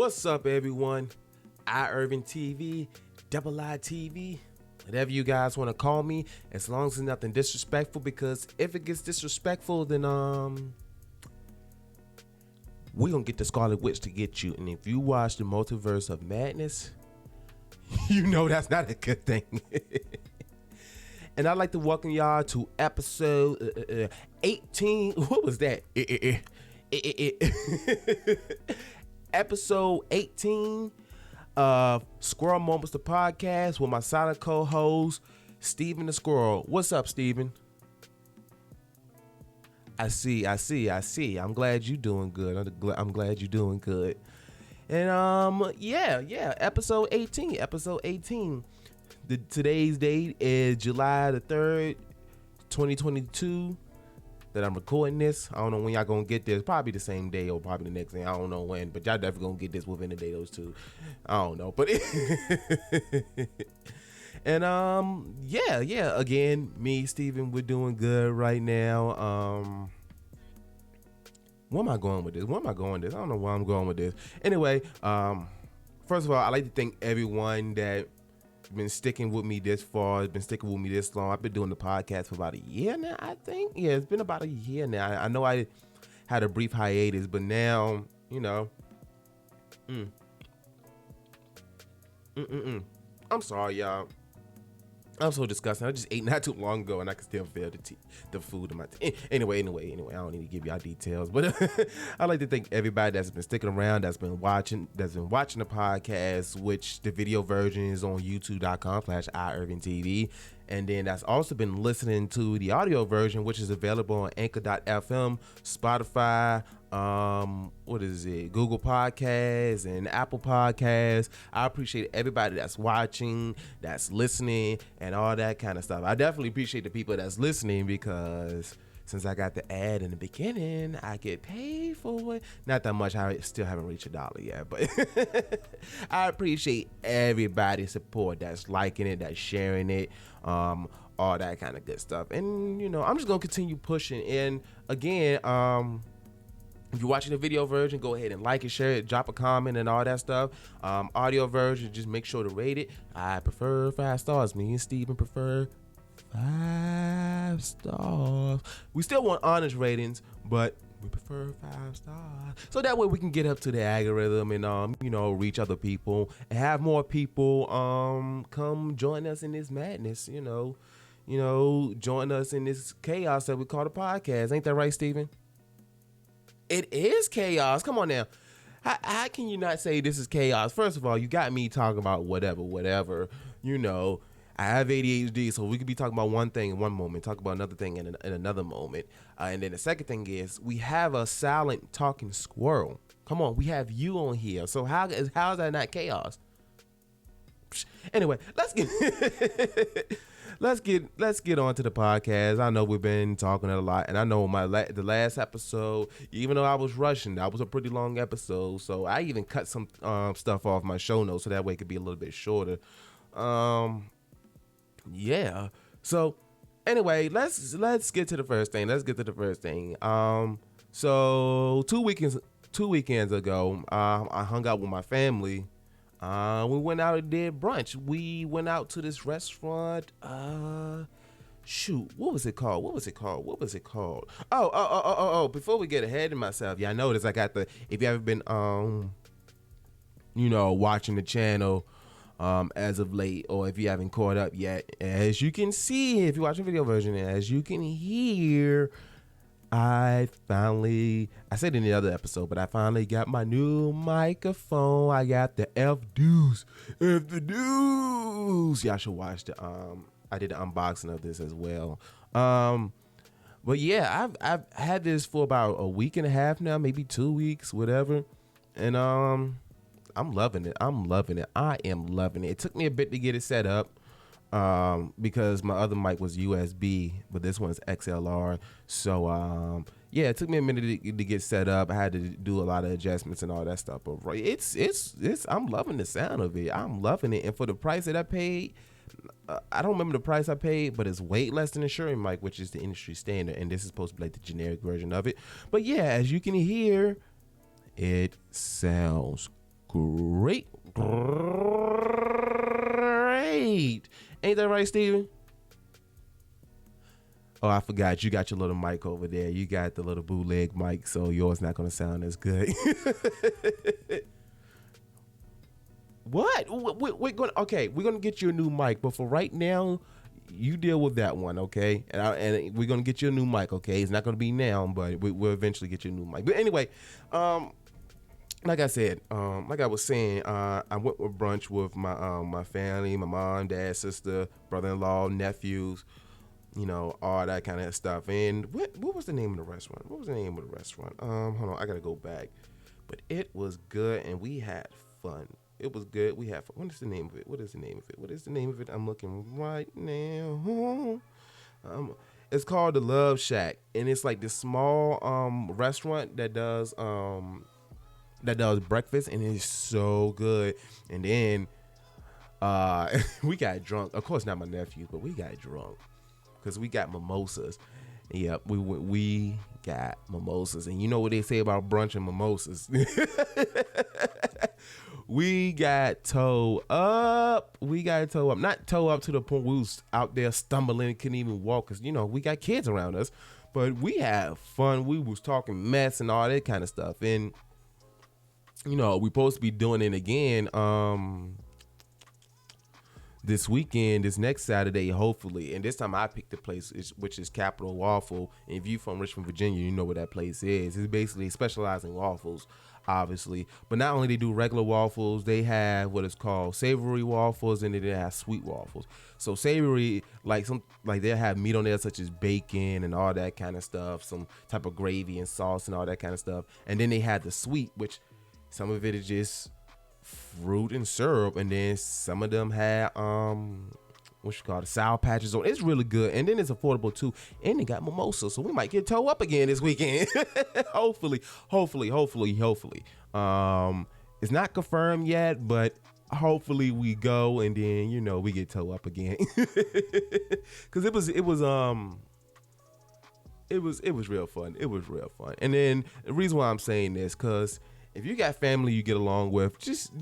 What's up, everyone? Irving TV, Double I TV, whatever you guys want to call me, as long as it's nothing disrespectful, because if it gets disrespectful, then we're gonna get the Scarlet Witch to get you. And if you watch the Multiverse of Madness, you know that's not a good thing. And I'd like to welcome y'all to episode 18. What was that? Episode 18 of Squirrel Moments, the podcast, with my silent co-host, Steven the Squirrel. What's up, Steven? I see. I'm glad you're doing good. I'm glad you're doing good. And yeah, episode 18. Today's date is July the 3rd, 2022, that I'm recording this. I don't know when y'all gonna get this. Probably the same day or probably the next day. I don't know when, but y'all definitely gonna get this within the day, those two. I don't know, but and yeah. Again, me, Steven, we're doing good right now. Where am I going with this? I don't know where I'm going with this. Anyway, first of all, I'd like to thank everyone that been sticking with me this far, been sticking with me this long. I've been doing the podcast for about a year now, I think. Yeah, it's been about a year now. I know I had a brief hiatus, but now, you know, I'm sorry, y'all. I'm so disgusting. I just ate not too long ago, and I can still feel the food in my Anyway, I don't need to give y'all details, but I'd like to thank everybody that's been sticking around, that's been watching the podcast, which the video version is on youtube.com/iIrvingTV, and then that's also been listening to the audio version, which is available on Anchor.fm, Spotify, Google Podcasts and Apple Podcasts. I appreciate everybody that's watching, that's listening, and all that kind of stuff. I definitely appreciate the people that's listening, because since I got the ad in the beginning, I get paid for it. Not that much. I still haven't reached $1 yet, but I appreciate everybody's support that's liking it, that's sharing it, all that kind of good stuff. And, you know, I'm just going to continue pushing. And again, if you're watching the video version, go ahead and like it, share it, drop a comment and all that stuff. Audio version, just make sure to rate it. I prefer 5 stars. Me and Steven prefer 5 stars. We still want honest ratings, but we prefer 5 stars. So that way we can get up to the algorithm and, reach other people and have more people come join us in this madness, join us in this chaos that we call the podcast. Ain't that right, Steven? It is chaos. Come on now. How can you not say this is chaos? First of all, you got me talking about whatever. I have ADHD, so we could be talking about one thing in one moment, talk about another thing in another moment. And then the second thing is we have a silent talking squirrel. Come on, we have you on here. So how is that not chaos? Anyway, let's get on to the podcast. I know we've been talking a lot, and I know the last episode, even though I was rushing, that was a pretty long episode. So I even cut some stuff off my show notes so that way it could be a little bit shorter. Yeah. So anyway, let's get to the first thing. So two weekends ago, I hung out with my family. We went out and did brunch. We went out to this restaurant. What was it called? Oh, before we get ahead of myself, y'all notice I got if you haven't been, watching the channel, as of late, or if you haven't caught up yet, as you can see, if you're watching the video version, as you can hear, I said in the other episode, but I finally got my new microphone. I got the F-Deuce. Y'all should watch I did the unboxing of this as well. But yeah, I've had this for about a week and a half now, maybe 2 weeks, whatever. And I'm loving it. I am loving it. It took me a bit to get it set up. Because my other mic was USB, but this one's XLR. So, it took me a minute to get set up. I had to do a lot of adjustments and all that stuff. But I'm loving the sound of it. I'm loving it. And for the price that I paid, I don't remember the price I paid, but it's way less than a Shure mic, which is the industry standard. And this is supposed to be like the generic version of it. But yeah, as you can hear, it sounds great. Ain't that right, Steven? Oh, I forgot. You got your little mic over there. You got the little bootleg mic, so yours not going to sound as good. What? We're going to get you a new mic, but for right now, you deal with that one, okay? And we're going to get you a new mic, okay? It's not going to be now, but we'll eventually get you a new mic. But anyway, like I said, like I was saying, I went with brunch with my family, my mom, dad, sister, brother-in-law, nephews, you know, all that kind of stuff. And what was the name of the restaurant? Hold on, I got to go back. But it was good, and we had fun. It was good. We had fun. What is the name of it? I'm looking right now. It's called the Love Shack, and it's like this small restaurant that does breakfast, and it's so good. And then we got drunk. Of course, not my nephew, but we got drunk because we got mimosas. Yep, we got mimosas, and you know what they say about brunch and mimosas. We got toe up. Not toe up to the point we was out there stumbling, couldn't even walk, because, you know, we got kids around us. But we had fun. We was talking mess and all that kind of stuff. And, you know, we supposed to be doing it again this weekend, this next Saturday, hopefully. And this time I picked the place, which is Capital Waffle. And if you're from Richmond, Virginia, you know what that place is. It's basically specializing in waffles, obviously. But not only they do regular waffles, they have what is called savory waffles, and then they have sweet waffles. So savory, like they'll have meat on there such as bacon and all that kind of stuff, some type of gravy and sauce and all that kind of stuff. And then they have the sweet, which some of it is just fruit and syrup, and then some of them had Sour Patches on. It's really good, and then it's affordable too, and they got mimosa, so we might get toe up again this weekend. hopefully. It's not confirmed yet, but hopefully we go, and then, you know, we get toe up again. Because it was real fun. It was real fun. And then the reason why I'm saying this, because if you got family you get along with, just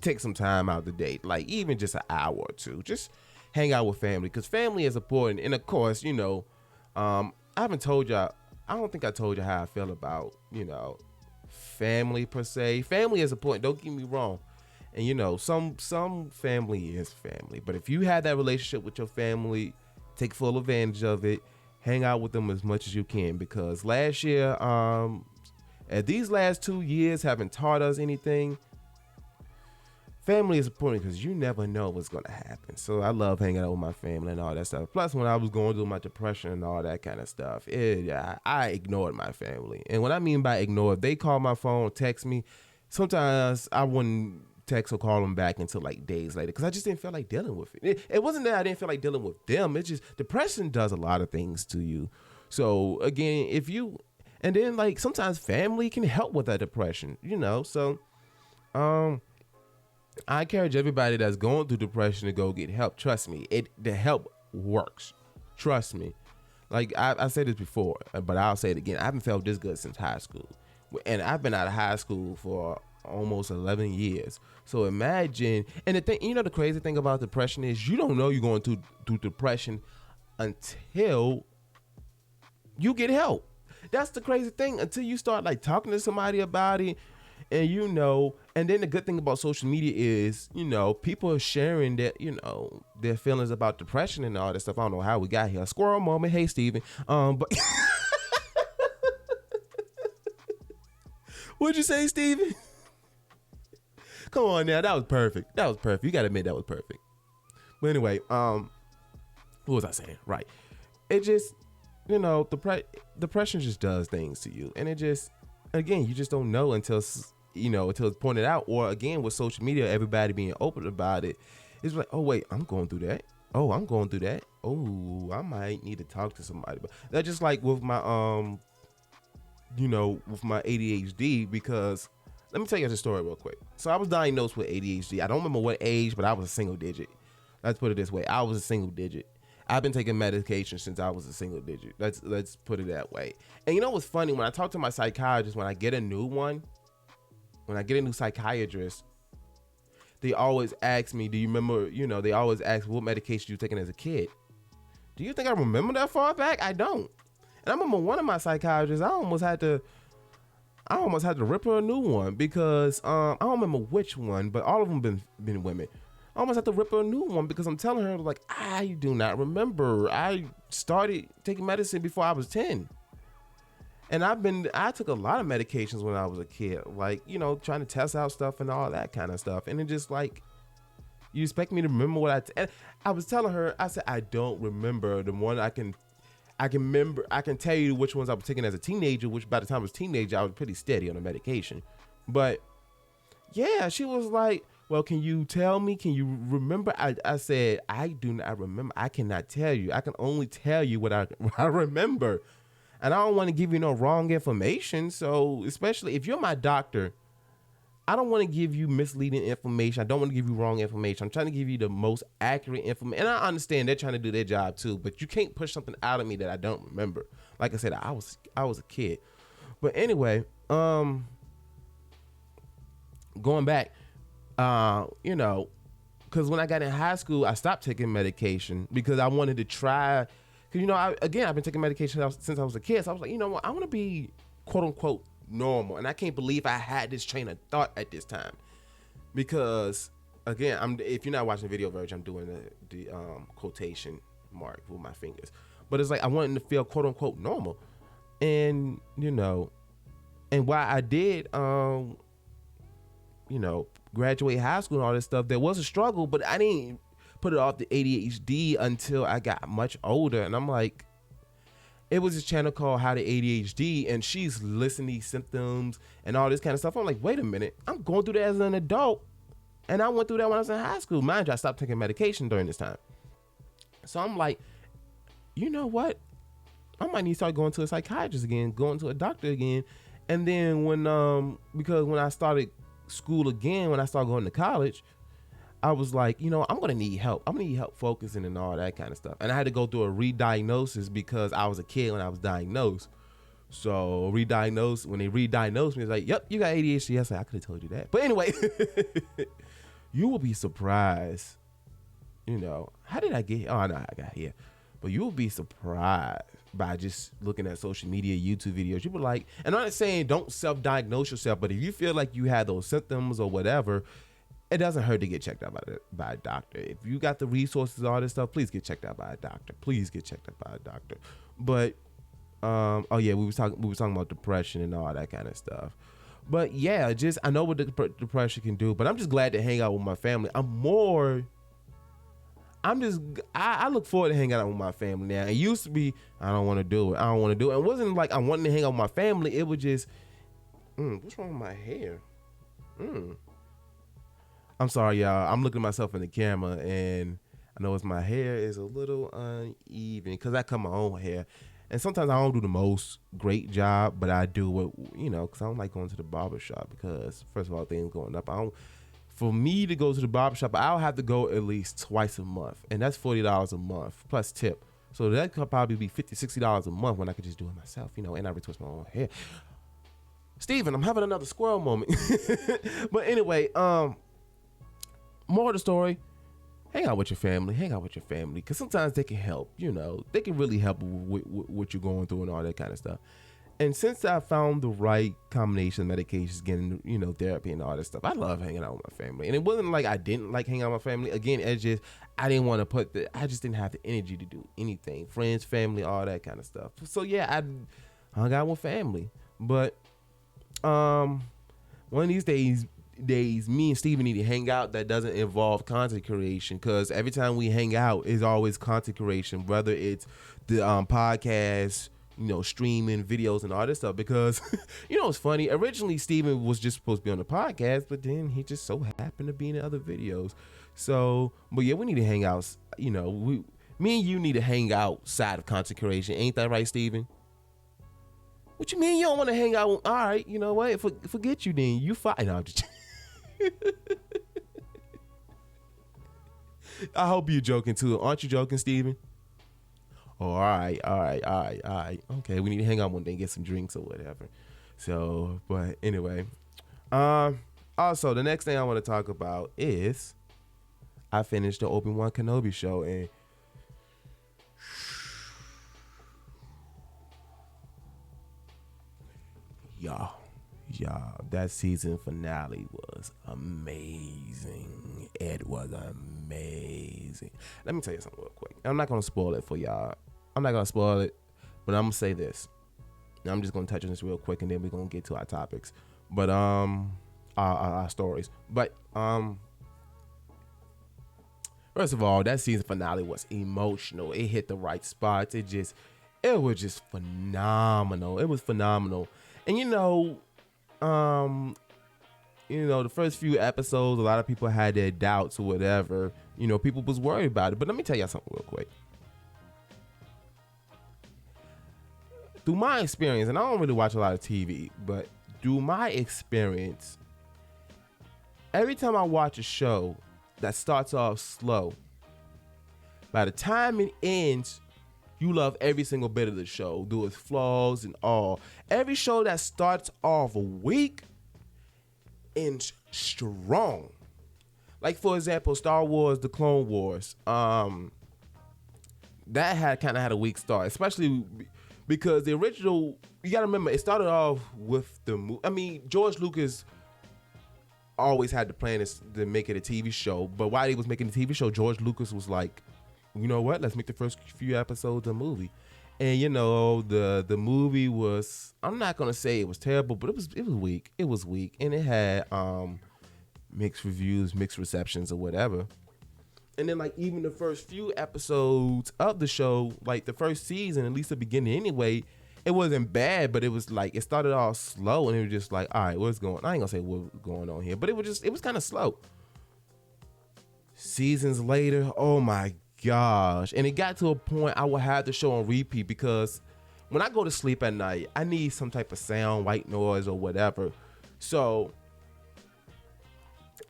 take some time out the day, like even just an hour or two. Just hang out with family, because family is important. And of course, you know, I don't think I told you how I feel about, you know, family per se. Family is important, don't get me wrong. And, you know, some family is family. But if you have that relationship with your family, take full advantage of it. Hang out with them as much as you can, because last year, these last 2 years haven't taught us anything. Family is important, because you never know what's going to happen. So I love hanging out with my family and all that stuff. Plus, when I was going through my depression and all that kind of stuff, I ignored my family. And what I mean by ignore, they call my phone, text me. Sometimes I wouldn't text or call them back until like days later, because I just didn't feel like dealing with it. It wasn't that I didn't feel like dealing with them. It's just depression does a lot of things to you. So again, and then, like, sometimes family can help with that depression, you know. So, I encourage everybody that's going through depression to go get help. Trust me, the help works. Trust me. Like, I said this before, but I'll say it again. I haven't felt this good since high school. And I've been out of high school for almost 11 years. So imagine, and the thing, you know, the crazy thing about depression is you don't know you're going through depression until you get help. That's the crazy thing, until you start like talking to somebody about it, and you know. And then the good thing about social media is, you know, people are sharing that, you know, their feelings about depression and all that stuff. I don't know how we got here. Squirrel moment. Hey, Steven. But what'd you say, Steven? Come on now, that was perfect. You gotta admit that was perfect. But anyway, what was I saying? Right. It just, you know, depression just does things to you. And it just, again, you just don't know until it's pointed out. Or again, with social media, everybody being open about it, it's like, oh, wait, I'm going through that. Oh, I'm going through that. Oh, I might need to talk to somebody. But that's just like with my, with my ADHD, because let me tell you the story real quick. So I was diagnosed with ADHD. I don't remember what age, but I was a single digit. Let's put it this way. I was a single digit. I've been taking medication since I was a single digit. Let's put it that way. And you know what's funny? When I talk to my psychiatrist, when I get a new psychiatrist, they always ask me, do you remember, they always ask what medication you taking as a kid. Do you think I remember that far back? I don't. And I remember one of my psychiatrists, I almost had to rip her a new one because I don't remember which one, but all of them been women. I almost had to rip her a new one because I'm telling her, like, I do not remember. I started taking medicine before I was 10. And I took a lot of medications when I was a kid, like, trying to test out stuff and all that kind of stuff. And it just like, you expect me to remember what and I was telling her, I said, I don't remember the one I can remember. I can tell you which ones I was taking as a teenager, which by the time I was a teenager, I was pretty steady on the medication. But yeah, she was like, well, can you tell me? Can you remember? I said, I do not remember. I cannot tell you. I can only tell you what I remember. And I don't want to give you no wrong information. So especially if you're my doctor, I don't want to give you misleading information. I don't want to give you wrong information. I'm trying to give you the most accurate information. And I understand they're trying to do their job too, but you can't push something out of me that I don't remember. Like I said, I was a kid. But anyway, going back, because when I got in high school, I stopped taking medication because I wanted to try. Because, I've been taking medication since I was a kid. So I was like, you know what? I want to be, quote unquote, normal. And I can't believe I had this train of thought at this time. Because, again, if you're not watching the video version, I'm doing the quotation mark with my fingers. But it's like I wanted to feel, quote unquote, normal. And, and while I did, graduate high school and all this stuff, there was a struggle, but I didn't put it off the ADHD until I got much older. And I'm like, it was this channel called How to ADHD, and she's listing these symptoms and all this kind of stuff. I'm like, wait a minute, I'm going through that as an adult, and I went through that when I was in high school. Mind you, I stopped taking medication during this time. So I'm like, you know what? I might need to start going to a psychiatrist again, going to a doctor again. And then because when I started school again, when I started going to college, I was like, I'm going to need help. I'm going to need help focusing and all that kind of stuff. And I had to go through a re-diagnosis because I was a kid when I was diagnosed. So when they re-diagnosed me, it's like, yep, you got ADHD. I said, I could have told you that. But anyway, you will be surprised. How did I get here? Oh, no, I got here. But you will be surprised by just looking at social media, YouTube videos. You be like, and I'm not saying don't self-diagnose yourself, but if you feel like you have those symptoms or whatever, it doesn't hurt to get checked out by a doctor. If you got the resources, all this stuff, please get checked out by a doctor. Please get checked out by a doctor. But, we was talking about depression and all that kind of stuff. But yeah, I know what the depression can do, but I'm just glad to hang out with my family. I look forward to hanging out with my family now. It used to be, I don't want to do it. It wasn't like I wanted to hang out with my family. It was just, what's wrong with my hair? I'm sorry, y'all. I'm looking at myself in the camera, and I know my hair is a little uneven because I cut my own hair. And sometimes I don't do the most great job, but I do what, because I don't like going to the barber shop because, first of all, things going up. For me to go to the barbershop, I'll have to go at least twice a month. And that's $40 a month plus tip. So that could probably be $50, $60 a month when I could just do it myself, and I retwist my own hair. Steven, I'm having another squirrel moment. But anyway, more of the story, hang out with your family, because sometimes they can help, they can really help with what you're going through and all that kind of stuff. And since I found the right combination of medications, getting, therapy and all that stuff, I love hanging out with my family. And it wasn't like I didn't like hanging out with my family. Again, it's just, I didn't want to I just didn't have the energy to do anything. Friends, family, all that kind of stuff. So yeah, I hung out with family. But one of these days, me and Steven need to hang out that doesn't involve content creation, because every time we hang out is always content creation, whether it's the podcast, streaming videos and all this stuff. Because it's funny, originally Steven was just supposed to be on the podcast, but then he just so happened to be in the other videos. So, but yeah, we need to hang out. Me and you need to hang outside of content creation. Ain't that right, Steven? What you mean you don't want to hang out? All right, you know what? Forget you then. You fine. No, I'm just I hope you're joking too. Aren't you joking, Steven? Oh, all right. Okay, we need to hang out one day and get some drinks or whatever. So, but anyway, all Also, the next thing I want to talk about is I finished the Obi-Wan Kenobi show, and y'all, that season finale was amazing. It was amazing. Let me tell you something real quick. I'm not gonna spoil it for y'all. I'm not gonna spoil it, but I'm gonna say this. I'm just gonna touch on this real quick, and then we're gonna get to our topics. But our stories. But first of all, that season finale was emotional. It hit the right spots. It was just phenomenal. It was phenomenal. And the first few episodes, a lot of people had their doubts or whatever. People was worried about it. But let me tell y'all something real quick. Through my experience, and I don't really watch a lot of TV, but through my experience, every time I watch a show that starts off slow, by the time it ends, you love every single bit of the show, through its flaws and all. Every show that starts off weak ends strong. Like, for example, Star Wars, The Clone Wars. That kind of had a weak start, especially because the original, you got to remember, it started off with the movie. I mean, George Lucas always had the plan to make it a TV show, but while he was making the TV show, George Lucas was like, you know what? Let's make the first few episodes a movie. And the movie was, I'm not gonna say it was terrible, but it was weak. It was weak, and it had mixed reviews, mixed receptions, or whatever. And then, like, even the first few episodes of the show, like the first season, at least the beginning anyway, it wasn't bad, but it was like, it started off slow, and it was just like, all right, what's going on? I ain't gonna say what's going on here, but it was kind of slow. Seasons later, oh my gosh. And it got to a point I would have the show on repeat, because when I go to sleep at night, I need some type of sound, white noise, or whatever. So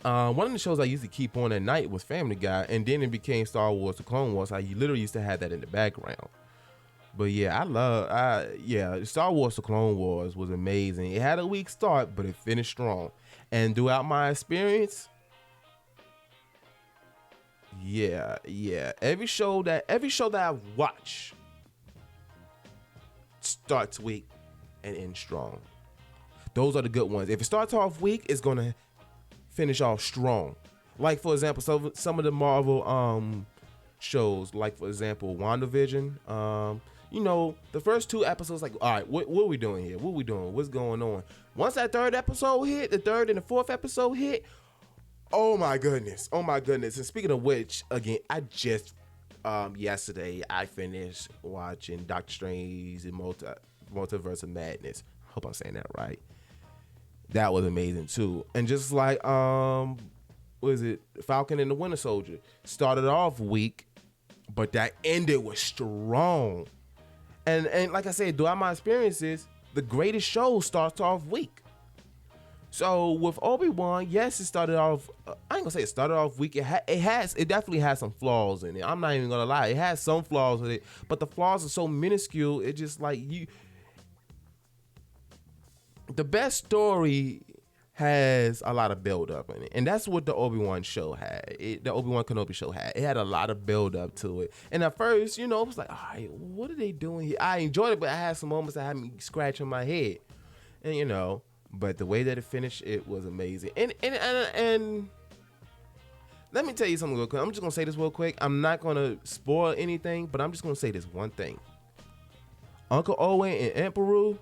one of the shows I used to keep on at night was Family Guy, and then it became Star Wars: The Clone Wars. I literally used to have that in the background. But yeah, Star Wars: The Clone Wars was amazing. It had a weak start, but it finished strong. And throughout my experience, yeah, every show that I watch starts weak and ends strong. Those are the good ones. If it starts off weak, it's gonna finish off strong. Like, for example, some of the Marvel shows, like, for example, WandaVision. The first 2 episodes, like, all right, what are we doing here? What are we doing? What's going on? Once that third episode hit, the third and the fourth episode hit, oh my goodness. And speaking of which, again, I just yesterday I finished watching Doctor Strange and Multiverse of Madness. Hope I'm saying that right. That was amazing too. And just like Falcon and the Winter Soldier started off weak, but that ended was strong. And like I said, throughout my experiences, the greatest show starts off weak. So with Obi-Wan, yes, it started off. I ain't gonna say it started off weak. It definitely has some flaws in it. I'm not even gonna lie. It has some flaws with it, but the flaws are so minuscule. It just like the best story has a lot of build up in it, and that's what the Obi-Wan show had. The Obi-Wan Kenobi show had. It had a lot of build up to it, and at first, it was like, all right, what are they doing here? I enjoyed it, but I had some moments that had me scratching my head, and but the way that it finished, it was amazing. And let me tell you something real quick. I'm just gonna say this real quick. I'm not gonna spoil anything, but I'm just gonna say this one thing. Uncle Owen and Aunt Beru,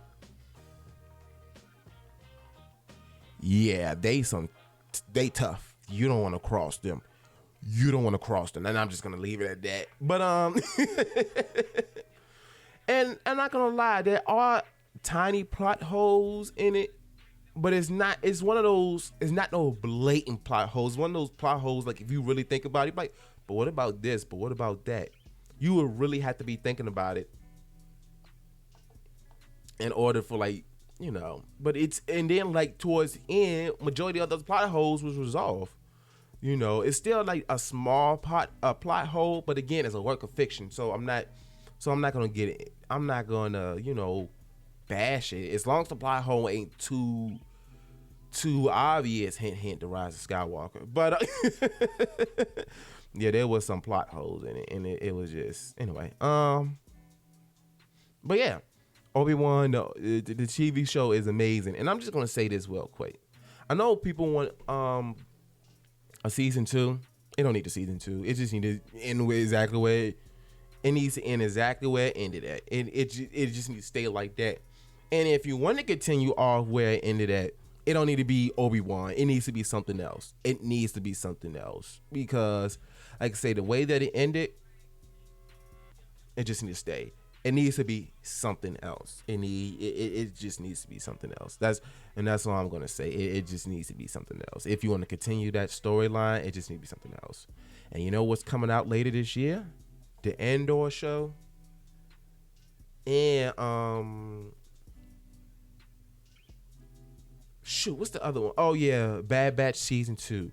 yeah, they tough. You don't want to cross them. And I'm just gonna leave it at that. But and I'm not gonna lie, there are tiny plot holes in it, but it's not no blatant plot holes. It's one of those plot holes, like, if you really think about it, like, but what about this? But what about that? You would really have to be thinking about it in order for, like, but and then, like, towards the end, majority of those plot holes was resolved. It's still like a small plot hole, but again, it's a work of fiction. So I'm not gonna get it. I'm not gonna, bash it. As long as the plot hole ain't too too obvious. Hint, hint. The Rise of Skywalker, but yeah, there was some plot holes in it, and it was just anyway. But yeah, Obi-Wan, the TV show is amazing, and I'm just gonna say this real quick. I know people want a season 2. It don't need a season 2. It just needs to end where exactly where it needs to end exactly where it ended at. It just needs to stay like that. And if you want to continue off where it ended at, it don't need to be Obi-Wan. It needs to be something else. It needs to be something else because, like I say, the way that it ended, it just needs to stay. It needs to be something else. It just needs to be something else. That's all I'm gonna say. It just needs to be something else. If you want to continue that storyline, it just needs to be something else. And you know what's coming out later this year? The Andor show. And shoot, what's the other one? Oh yeah, Bad Batch season 2.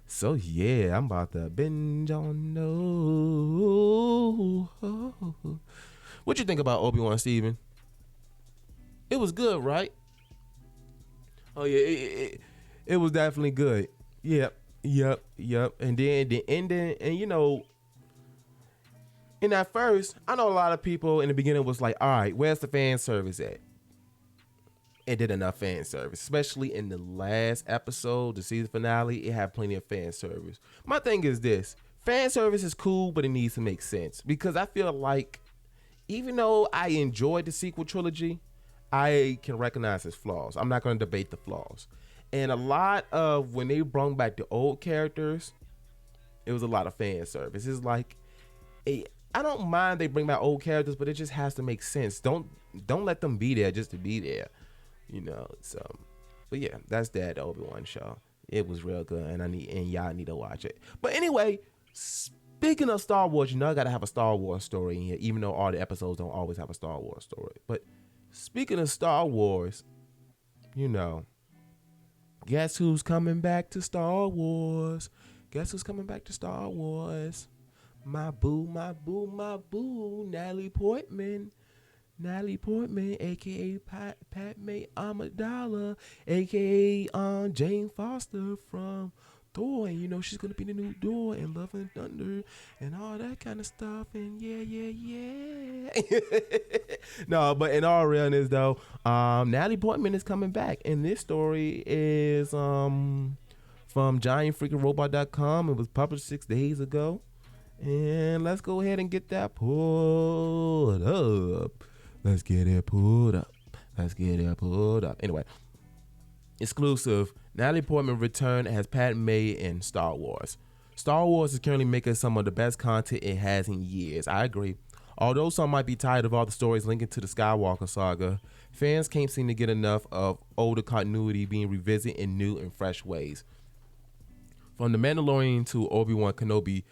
So yeah, I'm about to binge on those. What you think about Obi-Wan, Steven? It was good, right? Oh yeah, it was definitely good. Yep. And then the ending, and you know, in at first, I know a lot of people in the beginning was like, all right, where's the fan service at? It did enough fan service, especially in the last episode, the season finale. It had plenty of fan service. My thing is this: fan service is cool, but it needs to make sense because I feel like even though I enjoyed the sequel trilogy, I can recognize its flaws. I'm not going to debate the flaws. And a lot of when they brought back the old characters, it was a lot of fan service. It's like, I don't mind they bring back old characters, but it just has to make sense. Don't let them be there just to be there, you know. So, but yeah, that's that Obi-Wan show. It was real good, and y'all need to watch it. But anyway, speaking of Star Wars, you know I gotta have a Star Wars story in here, even though all the episodes don't always have a Star Wars story. But speaking of Star Wars, you know, guess who's coming back to Star Wars? Guess who's coming back to Star Wars? My boo, Natalie Portman. Natalie Portman, a.k.a. Padme Amidala, a.k.a. Jane Foster from Thor. And, you know, she's going to be the new Thor in Love and Thunder and all that kind of stuff. And yeah. No, but in all realness, though, Natalie Portman is coming back. And this story is from GiantFreakinRobot.com. It was published 6 days ago. And let's go ahead and get that pulled up. Let's get it pulled up. Anyway, exclusive. Natalie Portman returned as Padme in Star Wars. Star Wars is currently making some of the best content it has in years. I agree. Although some might be tired of all the stories linking to the Skywalker saga, fans can't seem to get enough of older continuity being revisited in new and fresh ways. From The Mandalorian to Obi-Wan Kenobi,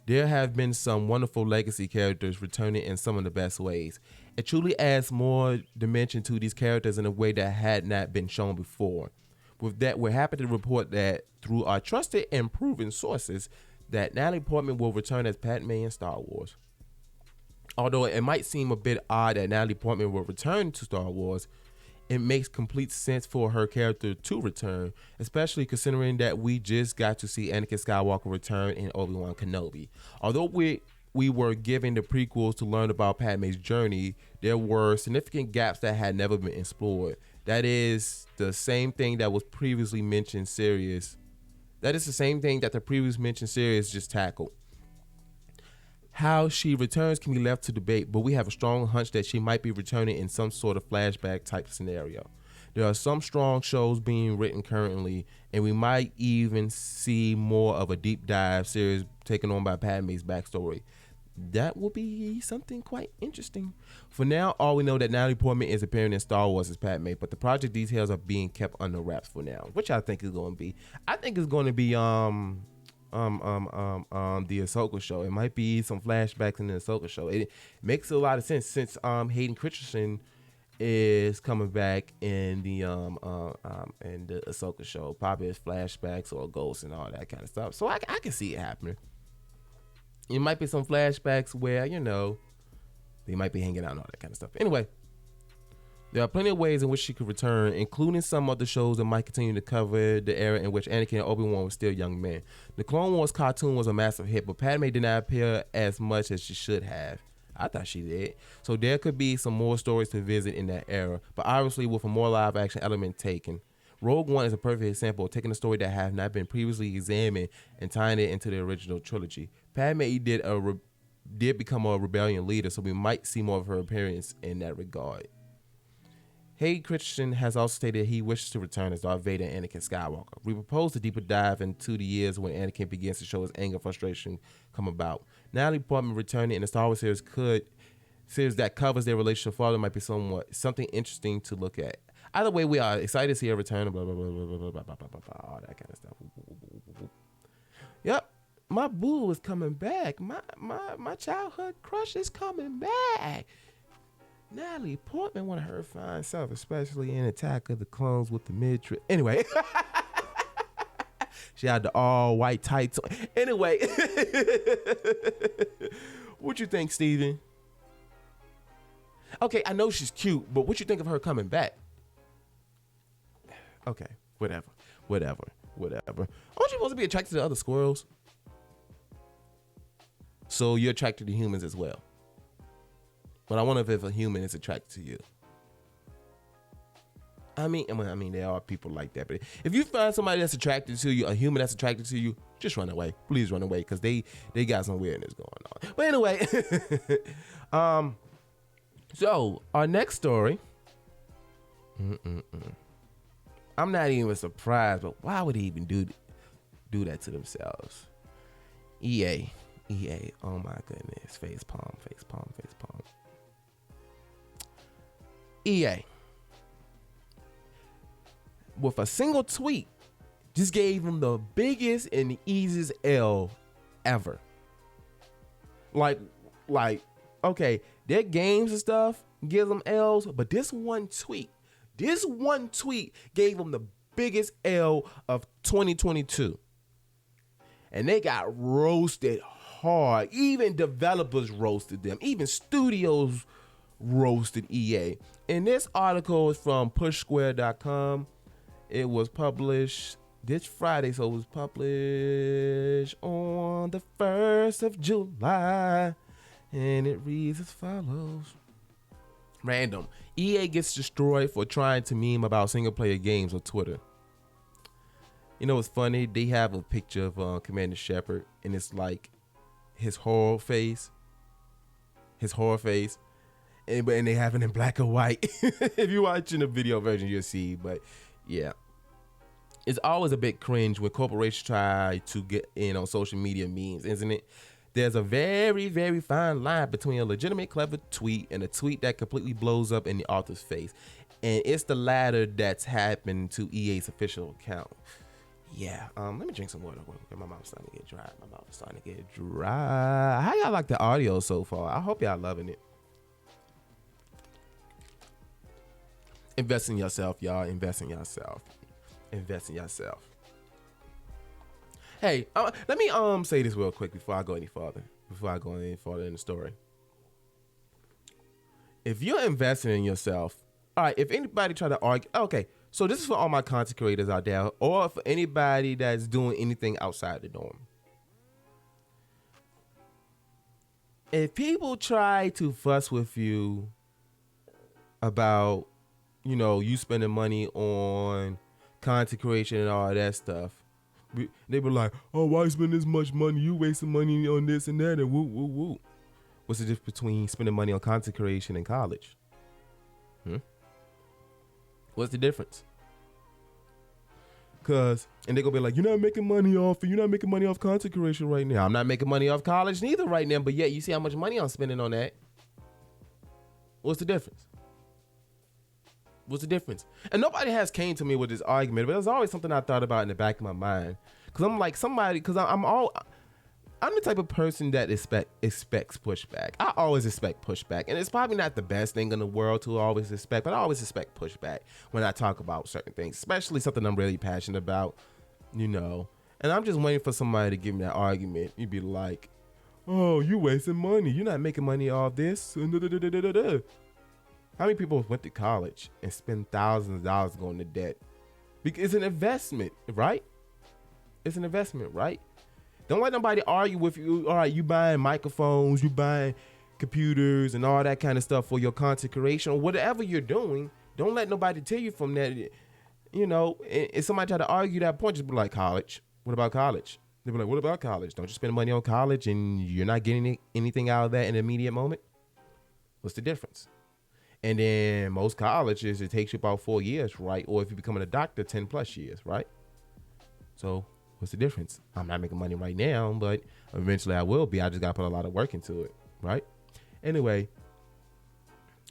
there have been some wonderful legacy characters returning in some of the best ways. It truly adds more dimension to these characters in a way that had not been shown before. With that, we're happy to report that through our trusted and proven sources, that Natalie Portman will return as Padme in Star Wars. Although it might seem a bit odd that Natalie Portman will return to Star Wars, it makes complete sense for her character to return, especially considering that we just got to see Anakin Skywalker return in Obi-Wan Kenobi. Although we were given the prequels to learn about Padme's journey, there were significant gaps that had never been explored. That is the same thing that was previously mentioned series. That is the same thing that the previous mentioned series just tackled. How she returns can be left to debate, but we have a strong hunch that she might be returning in some sort of flashback type scenario. There are some strong shows being written currently, and we might even see more of a deep dive series taken on by Padme's backstory. That will be something quite interesting. For now, all we know that Natalie Portman is appearing in Star Wars as Padme, but the project details are being kept under wraps for now, which I think is going to be. I think it's going to be the Ahsoka show. It might be some flashbacks in the Ahsoka show. It makes a lot of sense since Hayden Christensen is coming back in the Ahsoka show. Probably as flashbacks or ghosts and all that kind of stuff. So I can see it happening. It might be some flashbacks where, you know, they might be hanging out and all that kind of stuff. Anyway, There are plenty of ways in which she could return, including some of the shows that might continue to cover the era in which Anakin and Obi-Wan were still young men. The Clone Wars cartoon was a massive hit, but Padme did not appear as much as she should have. I thought she did. So there could be some more stories to visit in that era, but obviously with a more live action element taken. Rogue One is a perfect example of taking a story that have not been previously examined and tying it into the original trilogy. Padme did become a rebellion leader, so we might see more of her appearance in that regard. Hayden Christensen has also stated he wishes to return as Darth Vader and Anakin Skywalker. We propose a deeper dive into the years when Anakin begins to show his anger and frustration come about. Natalie Portman returning in the Star Wars series that covers their relationship father might be something interesting to look at. Either way, we are excited to see her return, blah, blah, blah, blah, blah, blah, blah, blah, blah, all that kind of stuff. Yep, my boo is coming back. My childhood crush is coming back. Natalie Portman, one of her fine self, especially in Attack of the Clones with the mid-trip. Anyway, she had the all-white tights on. Anyway, what you think, Steven? Okay, I know she's cute, but what you think of her coming back? Okay, whatever. Aren't you supposed to be attracted to other squirrels? So you're attracted to humans as well. But I wonder if a human is attracted to you. I mean, there are people like that. But if you find somebody that's attracted to you, a human that's attracted to you, just run away. Please run away, because they got some weirdness going on. But anyway, so our next story. I'm not even surprised, but why would he even do that to themselves? EA. Oh my goodness. Face palm. EA, with a single tweet, just gave him the biggest and the easiest L ever. Like, okay, their games and stuff give them L's, but this one tweet gave them the biggest L of 2022. And they got roasted hard. Even developers roasted them. Even studios roasted EA. And this article is from pushsquare.com. It was published this Friday, so it was published on the 1st of July. And it reads as follows. Random. EA gets destroyed for trying to meme about single-player games on Twitter. You know what's funny? They have a picture of Commander Shepard, and it's like his horror face. And they have it in black and white. If you're watching the video version, you'll see. But yeah, it's always a bit cringe when corporations try to get in on social media memes, isn't it? There's a very, very fine line between a legitimate, clever tweet and a tweet that completely blows up in the author's face. And it's the latter that's happened to EA's official account. Yeah, let me drink some water. My mouth's starting to get dry. How y'all like the audio so far? I hope y'all loving it. Invest in yourself, y'all. Invest in yourself. Hey, let me say this real quick before I go any further in the story. If you're investing in yourself, all right, if anybody try to argue, okay, so this is for all my content creators out there, or for anybody that's doing anything outside the norm. If people try to fuss with you about, you spending money on content creation and all that stuff, they be like, oh, why spend this much money? You wasting money on this and that and woo, woo, woo. What's the difference between spending money on content creation and college? What's the difference? And they gonna be like, you're not making money off content creation right now. I'm not making money off college neither right now, but yet you see how much money I'm spending on that. What's the difference? And nobody has came to me with this argument, but there's always something I thought about in the back of my mind. Cause I'm like I'm the type of person that expects pushback. I always expect pushback. And it's probably not the best thing in the world to always expect, but I always expect pushback when I talk about certain things, especially something I'm really passionate about, And I'm just waiting for somebody to give me that argument. You'd be like, oh, you wasting money. You're not making money off this. How many people went to college and spend thousands of dollars going to debt? Because it's an investment, right? It's an investment, right? Don't let nobody argue with you. All right, you buying microphones, you buying computers and all that kind of stuff for your content creation or whatever you're doing. Don't let nobody tell you from that. You know, if somebody try to argue that point, just be like, college. What about college? They be like, what about college? Don't you spend money on college and you're not getting anything out of that in the immediate moment? What's the difference? And then most colleges, it takes you about 4 years, right? Or if you're becoming a doctor, 10 plus years, right? So what's the difference? I'm not making money right now, but eventually I will be. I just got to put a lot of work into it, right? Anyway,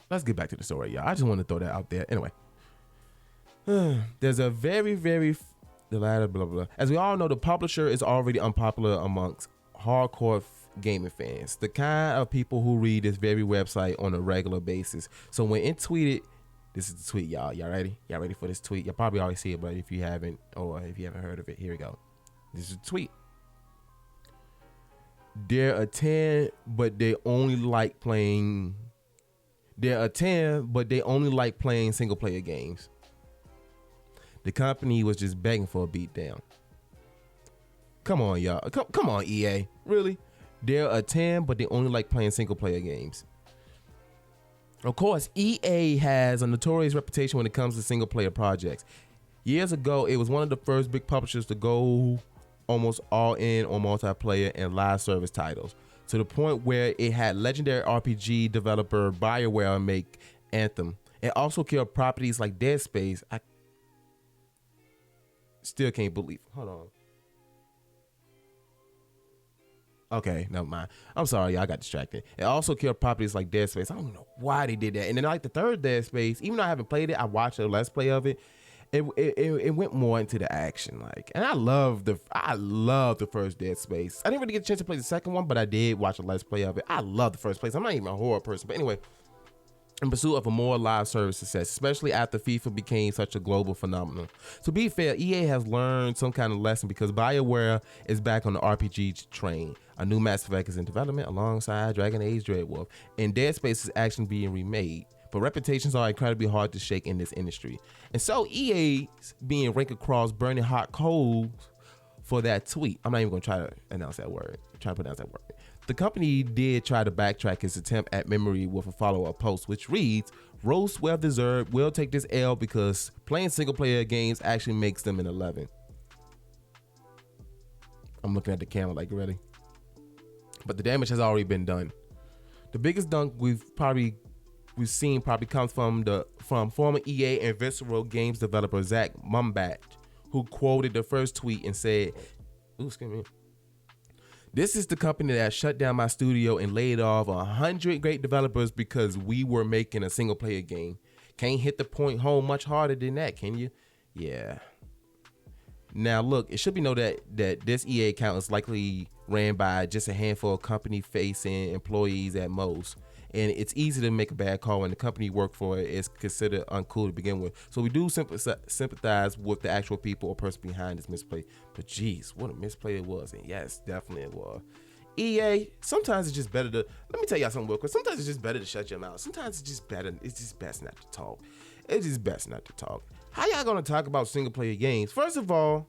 let's get back to the story, y'all. I just want to throw that out there. Anyway, there's a very, very, blah, blah, blah. As we all know, the publisher is already unpopular amongst hardcore gaming fans, the kind of people who read this very website on a regular basis. So when it tweeted, this is the tweet, y'all. Y'all ready? Y'all ready for this tweet? Y'all probably already see it, but if you haven't, or if you haven't heard of it, here we go. This is a tweet. There are 10, but they only like playing. There are 10, but they only like playing single player games. The company was just begging for a beatdown. Come on, y'all. Come on, EA. Really? There are 10, but they only like playing single player games. Of course, EA has a notorious reputation when it comes to single player projects. Years ago, it was one of the first big publishers to go almost all in on multiplayer and live service titles, to the point where it had legendary RPG developer BioWare make Anthem. It also killed properties like Dead Space. I still can't believe. Hold on. Okay, never mind. I'm sorry, y'all got distracted. It also killed properties like Dead Space. I don't know why they did that. And then like the third Dead Space, even though I haven't played it, I watched a Let's Play of it. It went more into the action, like, and I love the first Dead Space. I didn't really get a chance to play the second one, but I did watch a Let's Play of it. I love the first place. I'm not even a horror person, but anyway, in pursuit of a more live service success, especially after FIFA became such a global phenomenon. To be fair, EA has learned some kind of lesson because BioWare is back on the RPG train. A new Mass Effect is in development alongside Dragon Age Dreadwolf, and Dead Space is actually being remade. But reputations are incredibly hard to shake in this industry. And so EA's being ranked across burning hot coals for that tweet. I'm not even going to try to pronounce that word. The company did try to backtrack its attempt at memory with a follow-up post, which reads, roast well deserved, will take this L because playing single-player games actually makes them an 11. I'm looking at the camera like, ready? But the damage has already been done. The biggest dunk we've seen comes from former EA and Visceral Games developer Zach Mumbat, who quoted the first tweet and said, excuse me, "This is the company that shut down my studio and laid off 100 great developers because we were making a single player game. Can't hit the point home much harder than that, can you?" Yeah. Now look, it should be noted that this EA account is likely ran by just a handful of company-facing employees at most. And it's easy to make a bad call when the company you work for is considered uncool to begin with. So we do sympathize with the actual people or person behind this misplay. But geez, what a misplay it was. And yes, definitely it was. EA, sometimes it's just better to, let me tell y'all something real quick. Sometimes it's just better to shut your mouth. Sometimes it's just best not to talk. It's just best not to talk. How y'all gonna talk about single player games? First of all,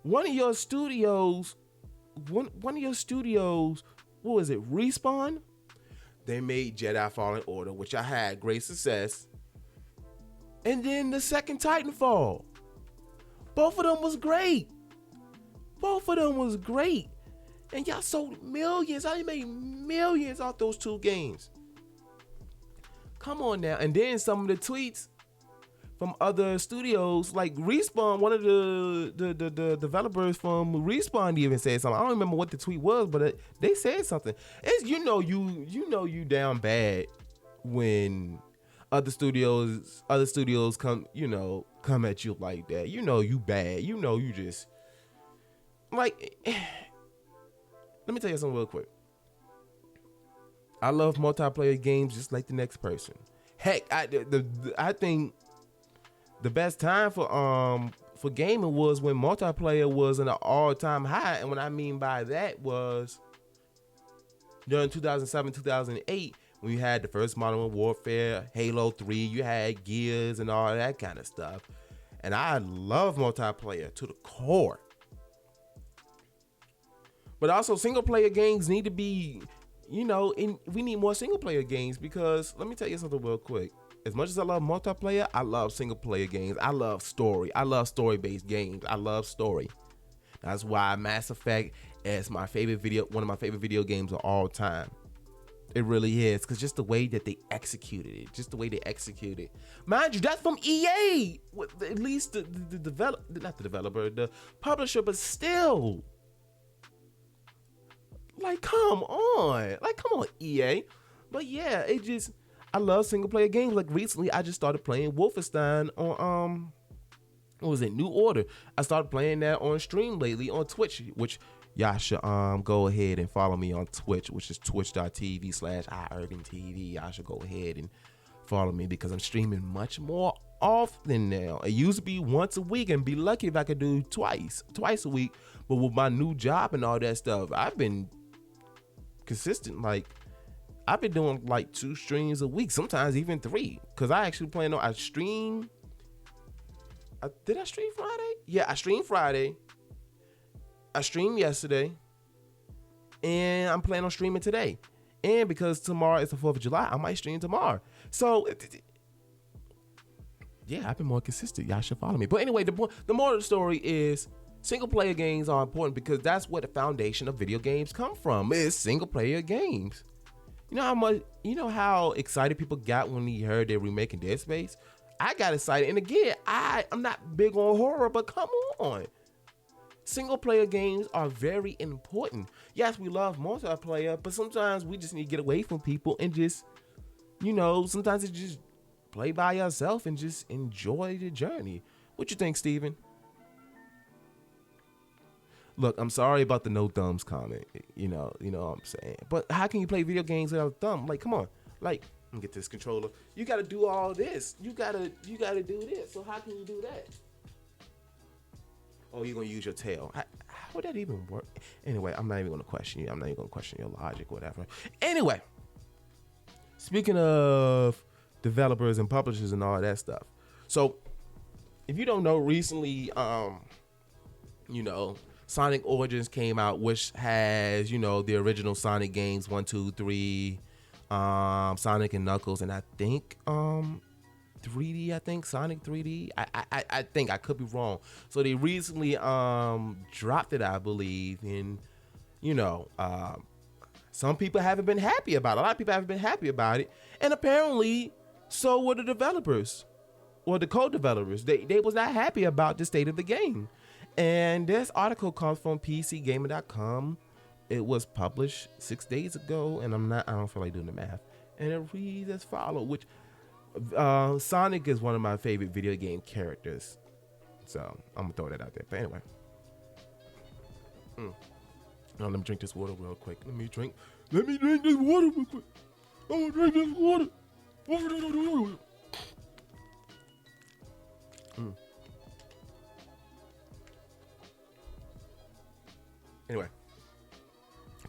one of your studios, what was it, Respawn? They made Jedi Fallen Order, which I had great success. And then the second Titanfall. Both of them was great. And y'all sold millions. I made millions off those two games. Come on now. And then some of the tweets from other studios, like Respawn, one of the developers from Respawn even said something. I don't remember what the tweet was, but they said something. It's you down bad when other studios come at you like that. You bad. You just like. Let me tell you something real quick. I love multiplayer games just like the next person. Heck, I think the best time for gaming was when multiplayer was in an all-time high, and what I mean by that was during 2007, 2008, when you had the first Modern Warfare, Halo 3, you had Gears and all that kind of stuff. And I love multiplayer to the core. But also single player games need to be, we need more single player games, because let me tell you something real quick. As much as I love multiplayer, I love single player games. I love story. I love story based games. I love story. That's why Mass Effect is one of my favorite video games of all time. It really is, because just the way that they executed it. Mind you, that's from EA. At least the publisher, but still. Like, come on, EA. But yeah, I love single player games. Like recently, I just started playing Wolfenstein on what was it, New Order. I started playing that on stream lately on Twitch, which y'all should go ahead and follow me on Twitch, which is twitch.tv/IRvingTV. Y'all should go ahead and follow me, because I'm streaming much more often now. It used to be once a week, and be lucky if I could do twice a week. But with my new job and all that stuff, I've been consistent. Like, I've been doing like 2 streams a week, sometimes even 3, because I actually plan on did I stream Friday? Yeah, I streamed Friday. I streamed yesterday, and I'm planning on streaming today. And because tomorrow is the 4th of July, I might stream tomorrow. So, yeah, I've been more consistent. Y'all should follow me. But anyway, the moral of the story is single player games are important, because that's where the foundation of video games come from, is single player games. You know how excited people got when they heard they were remaking Dead Space? I got excited. And again, I'm not big on horror, but come on. Single player games are very important. Yes, we love multiplayer, but sometimes we just need to get away from people and just, sometimes it's just play by yourself and just enjoy the journey. What you think, Steven? Look, I'm sorry about the no thumbs comment. You know what I'm saying. But how can you play video games without a thumb? Like, come on. Like, let me get this controller. You gotta do all this. You gotta do this. So how can you do that? Oh, you're gonna use your tail. How would that even work? Anyway, I'm not even gonna question you. I'm not even gonna question your logic, whatever. Anyway, speaking of developers and publishers and all that stuff. So, if you don't know, recently, Sonic Origins came out, which has, the original Sonic games 1, 2, 3, Sonic and Knuckles, and I think 3D. I think Sonic 3D. I think, I could be wrong. So they recently dropped it, I believe, and some people haven't been happy about it. A lot of people haven't been happy about it, and apparently so were the developers or the co-developers. They was not happy about the state of the game. And this article comes from PCGamer.com. It was published 6 days ago, and I don't feel like doing the math. And it reads as follows, which Sonic is one of my favorite video game characters. So I'm gonna throw that out there. But anyway. Now let me drink this water real quick. Let me drink this water real quick. I'm gonna drink this water. Anyway,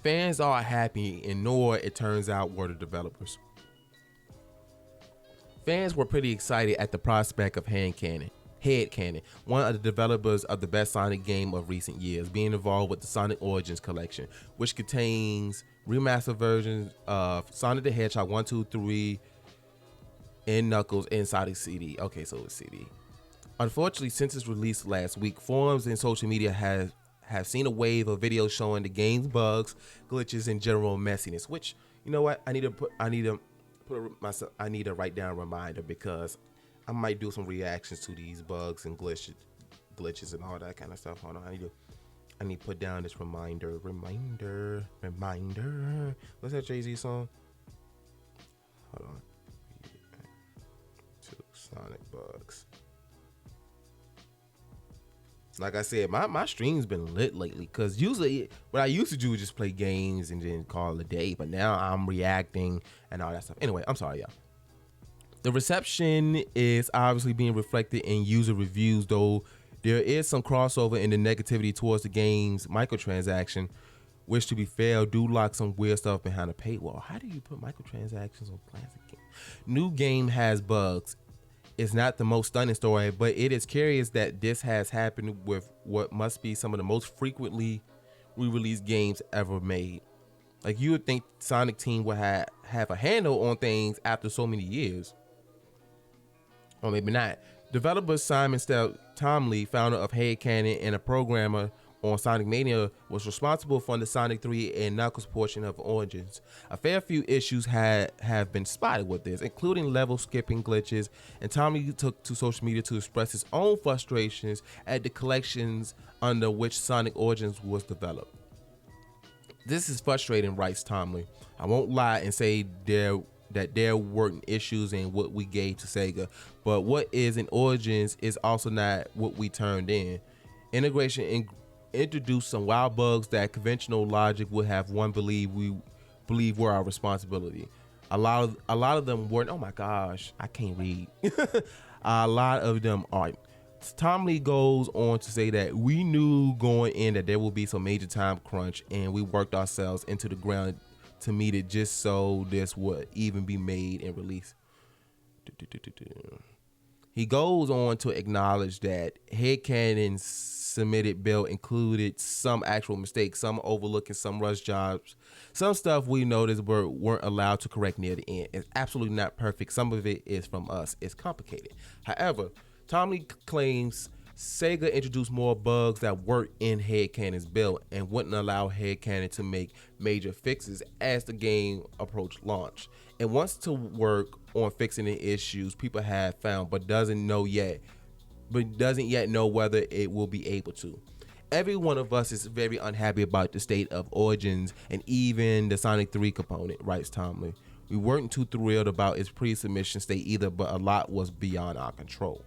fans are happy, and nor, it turns out, were the developers. Fans were pretty excited at the prospect of Headcanon, one of the developers of the best Sonic game of recent years, being involved with the Sonic Origins collection, which contains remastered versions of Sonic the Hedgehog 1, 2, 3, and Knuckles and Sonic CD. Okay, so it's CD. Unfortunately, since its release last week, forums and social media have seen a wave of videos showing the game's bugs, glitches, and general messiness. Which, you know what, I need to write down a reminder, because I might do some reactions to these bugs and glitches and all that kind of stuff. Hold on, I need to put down this reminder. What's that Jay-Z song? Hold on. Two Sonic bugs. Like I said, my stream's been lit lately, because usually what I used to do was just play games and then call it a day, but now I'm reacting and all that stuff. Anyway, I'm sorry, y'all. The reception is obviously being reflected in user reviews, though there is some crossover in the negativity towards the game's microtransaction, which to be fair, do lock some weird stuff behind a paywall. How do you put microtransactions on classic game? New game has bugs. It's not the most stunning story, but it is curious that this has happened with what must be some of the most frequently re-released games ever made. Like, you would think Sonic Team would have a handle on things after so many years. Or maybe not. Developer Simon Tomley, founder of Headcanon and a programmer on Sonic Mania, was responsible for the Sonic 3 and Knuckles portion of Origins. A fair few issues have been spotted with this, including level skipping glitches, and Tomley took to social media to express his own frustrations at the collections under which Sonic Origins was developed. This is frustrating, writes Tomley. I won't lie and say that there weren't issues in what we gave to Sega, but what is in Origins is also not what we turned in. Integration introduced some wild bugs that conventional logic would have one believe were our responsibility. A lot of them weren't. Oh my gosh, I can't read. A lot of them aren't. Tomley goes on to say that we knew going in that there would be some major time crunch, and we worked ourselves into the ground to meet it just so this would even be made and released. He goes on to acknowledge that Headcanon's submitted build included some actual mistakes, some overlooking some rush jobs, some stuff we noticed weren't allowed to correct near the end. It's absolutely not perfect. Some of it is from us. It's complicated. However, Tomley claims Sega introduced more bugs that weren't in Headcanon's build and wouldn't allow Headcanon to make major fixes as the game approached launch. It wants to work on fixing the issues people have found, but doesn't yet know whether it will be able to. Every one of us is very unhappy about the state of Origins and even the Sonic 3 component, writes Tomley. We weren't too thrilled about its pre-submission state either, but a lot was beyond our control.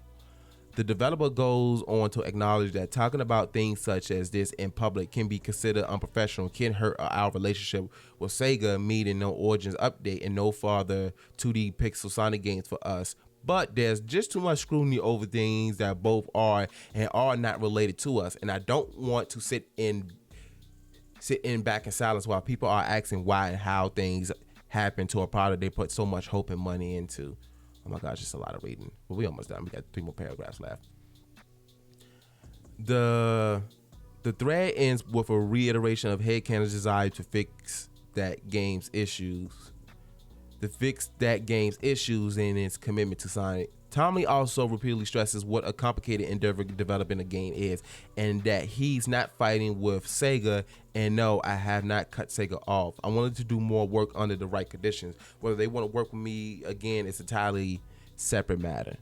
The developer goes on to acknowledge that talking about things such as this in public can be considered unprofessional, can hurt our relationship with Sega, meaning no Origins update and no further 2D pixel Sonic games for us. But there's just too much scrutiny over things that both are and are not related to us, and I don't want to sit in back in silence while people are asking why and how things happen to a product they put so much hope and money into. Oh my gosh, it's a lot of reading. But we almost done. We got 3 more paragraphs left. The thread ends with a reiteration of Headcanon's desire to fix that game's issues. And its commitment to Sonic. Tomley also repeatedly stresses what a complicated endeavor developing a game is, and that he's not fighting with Sega. And no, I have not cut Sega off. I wanted to do more work under the right conditions. Whether they want to work with me again, it's an entirely separate matter.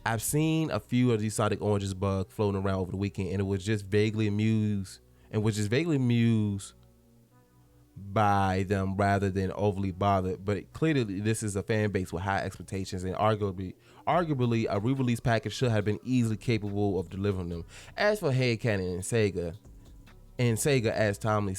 I've seen a few of these Sonic Oranges bugs floating around over the weekend, and was just vaguely amused by them rather than overly bothered. But clearly this is a fan base with high expectations, and arguably a re-release package should have been easily capable of delivering them. As for Headcanon and Sega, as Tomley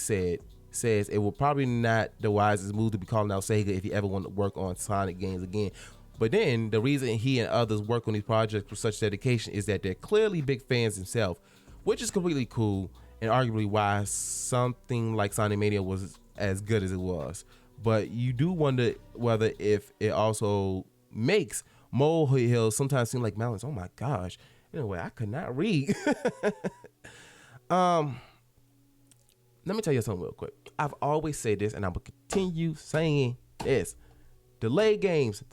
says it will probably not the wisest move to be calling out Sega if you ever want to work on Sonic games again. But then the reason he and others work on these projects with such dedication is that they're clearly big fans themselves, which is completely cool, and arguably why something like Sonic Mania was as good as it was. But you do wonder whether if it also makes molehills sometimes seem like mountains. Oh my gosh. Anyway, I could not read. Let me tell you something real quick. I've always said this, and I will continue saying this. Delay games. If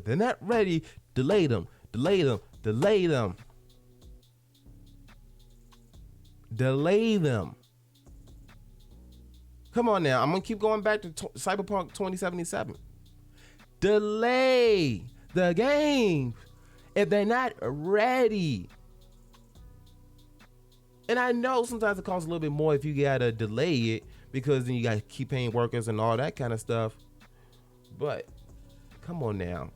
they're not ready, delay them. Come on now. I'm going to keep going back to Cyberpunk 2077. Delay the games if they're not ready. And I know sometimes it costs a little bit more if you got to delay it, because then you got to keep paying workers and all that kind of stuff. But come on now.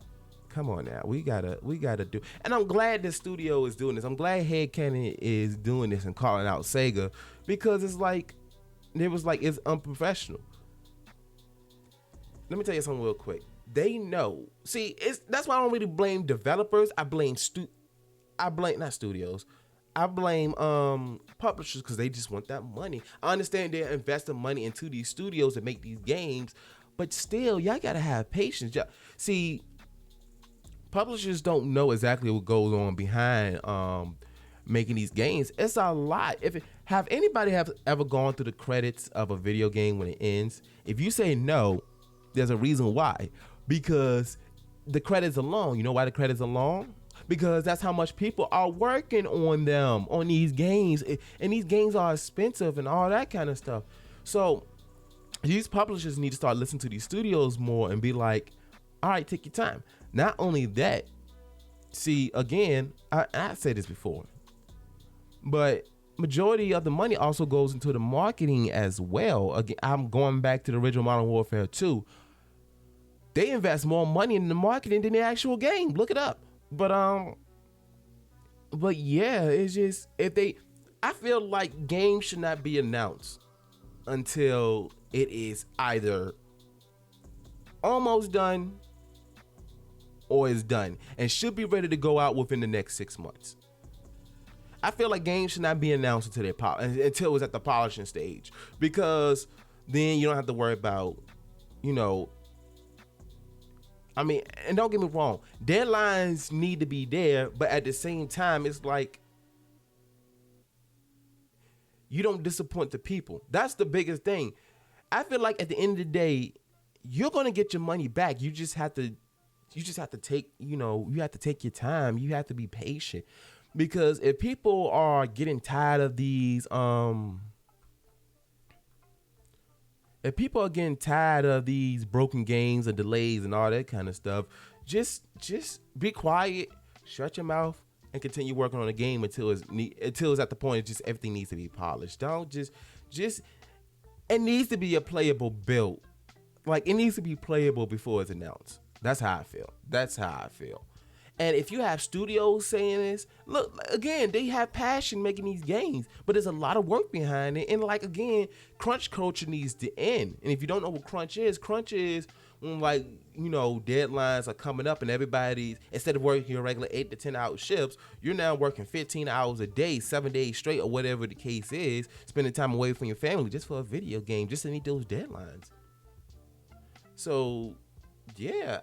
We gotta do. And I'm glad the studio is doing this. I'm glad Headcanon is doing this and calling out Sega, because it's unprofessional. Let me tell you something real quick. They know. See, that's why I don't really blame developers. I blame not studios. I blame publishers because they just want that money. I understand they're investing money into these studios to make these games, but still, y'all gotta have patience. See, publishers don't know exactly what goes on behind making these games. It's a lot. Have anybody have ever gone through the credits of a video game when it ends? If you say no, there's a reason why. Because the credits are long. You know why the credits are long? Because that's how much people are working on them, on these games. And these games are expensive and all that kind of stuff. So these publishers need to start listening to these studios more and be like, all right, take your time. Not only that, see, again, I said this before, but majority of the money also goes into the marketing as well. Again, I'm going back to the original Modern Warfare 2. They invest more money in the marketing than the actual game. Look it up. But yeah, it's just I feel like games should not be announced until it is either almost done or is done and should be ready to go out within the next 6 months. I feel like games should not be announced until it's at the polishing stage, because then you don't have to worry about, I mean, and don't get me wrong, deadlines need to be there, but at the same time, it's like you don't disappoint the people. That's the biggest thing. I feel like at the end of the day, you're gonna get your money back. You just have to take, you have to take your time. You have to be patient, because if people are getting tired of these, if people are getting tired of these broken games and delays and all that kind of stuff, just be quiet, shut your mouth, and continue working on the game until it's at the point just everything needs to be polished. Don't just it needs to be a playable build. Like, it needs to be playable before it's announced. That's how I feel. And if you have studios saying this, look, again, they have passion making these games, but there's a lot of work behind it. And like, again, crunch culture needs to end. And if you don't know what crunch is when, like, deadlines are coming up and everybody's, instead of working your regular 8 to 10 hour shifts, you're now working 15 hours a day, 7 days straight, or whatever the case is, spending time away from your family just for a video game, just to meet those deadlines. So, yeah,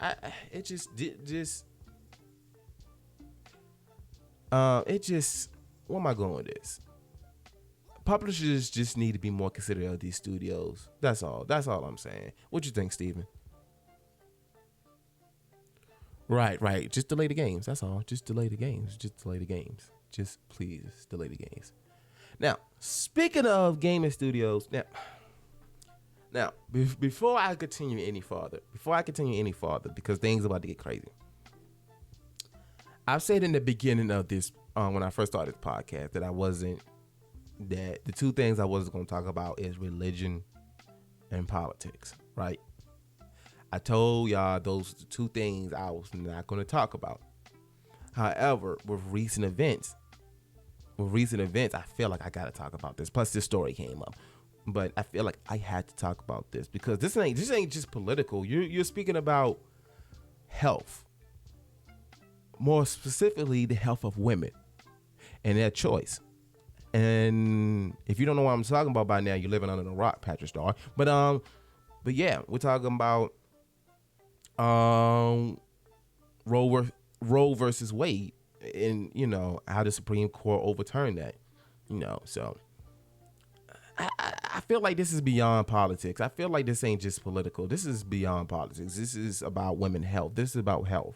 where am I going with this? Publishers just need to be more considerate of these studios. That's all I'm saying. What you think, Steven? Right. Just delay the games. That's all. Just delay the games. Just please delay the games. Now, speaking of gaming studios, now, before I continue any farther, because things are about to get crazy, I've said in the beginning of this, when I first started this podcast, that the two things I wasn't going to talk about is religion and politics, right? I told y'all those are the two things I was not going to talk about. However, with recent events, I feel like I got to talk about this. Plus, this story came up. But I feel like I had to talk about this because this ain't just political. You're speaking about health. More specifically, the health of women and their choice. And if you don't know what I'm talking about by now, you're living under the rock, Patrick Starr. But yeah, we're talking about Roe versus Wade, and how the Supreme Court overturned that. So I feel like this is beyond politics. I feel like this ain't just political. This is beyond politics. This is about women's health. This is about health.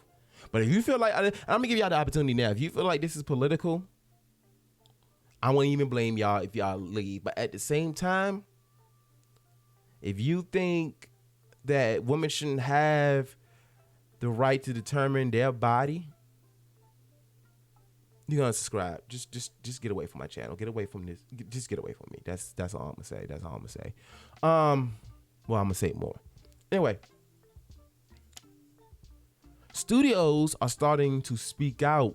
But if you feel like, I'm going to give y'all the opportunity now. If you feel like this is political, I won't even blame y'all if y'all leave. But at the same time, if you think that women shouldn't have the right to determine their body, you're going to subscribe. Just get away from my channel. Get away from this. Just get away from me. That's all I'm going to say. Well, I'm going to say more. Anyway. Studios are starting to speak out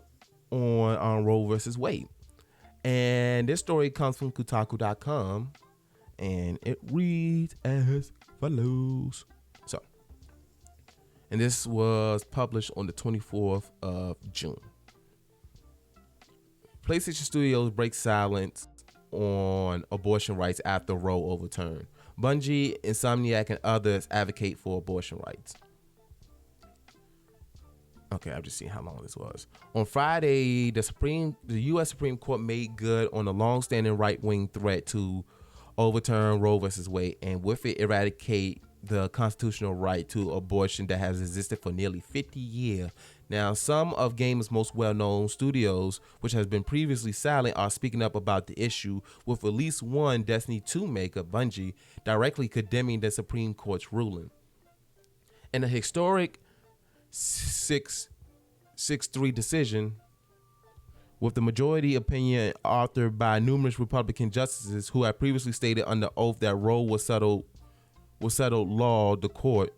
on Roe versus Wade. And this story comes from Kotaku.com. And it reads as follows. So, and this was published on the 24th of June. PlayStation Studios breaks silence on abortion rights after Roe overturned. Bungie, Insomniac, and others advocate for abortion rights. Okay, I've just seen how long this was. On Friday, the U.S. Supreme Court made good on a long-standing right-wing threat to overturn Roe versus Wade, and with it eradicate the constitutional right to abortion that has existed for nearly 50 years. Now, some of gamers' most well-known studios, which has been previously silent, are speaking up about the issue, with at least one Destiny 2 maker, Bungie, directly condemning the Supreme Court's ruling. In a historic 6-3 decision, with the majority opinion authored by numerous Republican justices who had previously stated under oath that Roe was settled law, the court.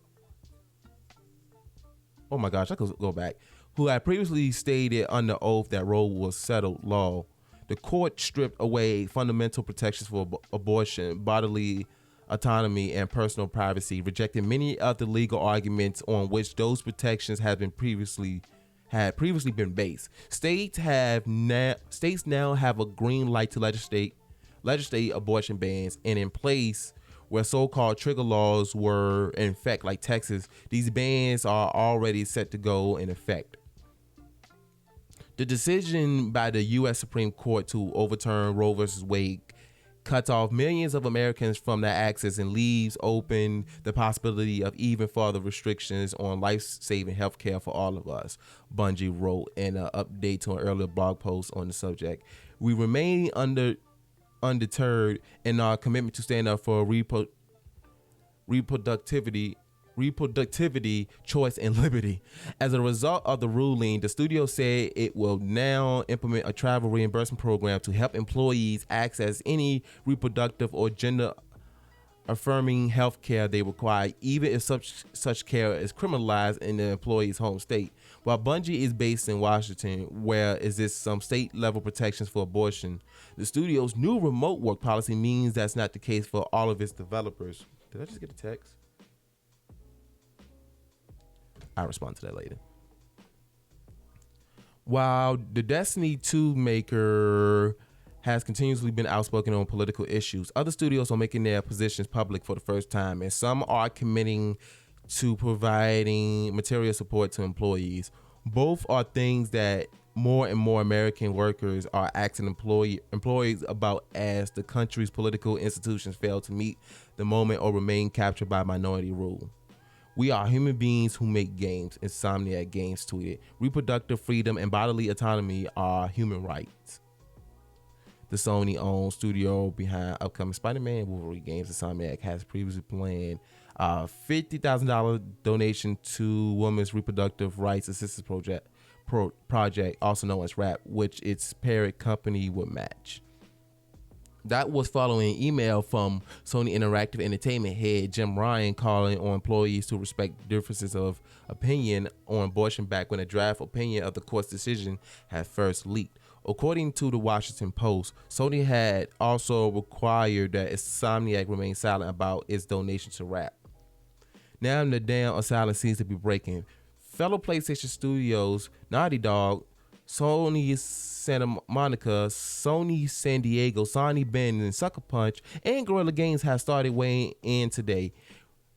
Oh my gosh, I could go back. Who had previously stated under oath that Roe was settled law, the court stripped away fundamental protections for abortion, bodily autonomy, and personal privacy, rejecting many of the legal arguments on which those protections had previously been based. States now have a green light to legislate abortion bans, and in place where so-called trigger laws were in effect, like Texas, these bans are already set to go in effect. The decision by the U.S. Supreme Court to overturn Roe v. Wade cuts off millions of Americans from that access and leaves open the possibility of even further restrictions on life-saving healthcare for all of us, Bungie wrote in an update to an earlier blog post on the subject. We remain undeterred in our commitment to stand up for reproductivity, choice, and liberty. As a result of the ruling, the studio said it will now implement a travel reimbursement program to help employees access any reproductive or gender affirming health care they require, even if such care is criminalized in the employee's home state. While Bungie is based in Washington, where exists some state level protections for abortion, the studio's new remote work policy means that's not the case for all of its developers. Did I just get a text? I'll respond to that later. While the Destiny 2 maker has continuously been outspoken on political issues, other studios are making their positions public for the first time, and some are committing to providing material support to employees. Both are things that more and more American workers are asking employees about as the country's political institutions fail to meet the moment or remain captured by minority rule. We are human beings who make games, Insomniac Games tweeted. Reproductive freedom and bodily autonomy are human rights. The Sony-owned studio behind upcoming Spider-Man and Wolverine games, Insomniac, has previously planned a $50,000 donation to Women's Reproductive Rights Assistance Project, also known as RAP, which its parent company would match. That was following an email from Sony Interactive Entertainment head Jim Ryan calling on employees to respect differences of opinion on abortion back when a draft opinion of the court's decision had first leaked. According to the Washington Post, Sony had also required that Insomniac remain silent about its donation to RAP. Now the dam of silence seems to be breaking. Fellow PlayStation studios, Naughty Dog, Sony Santa Monica, Sony San Diego, Sony Bend, and Sucker Punch, and Guerrilla Games have started weighing in today.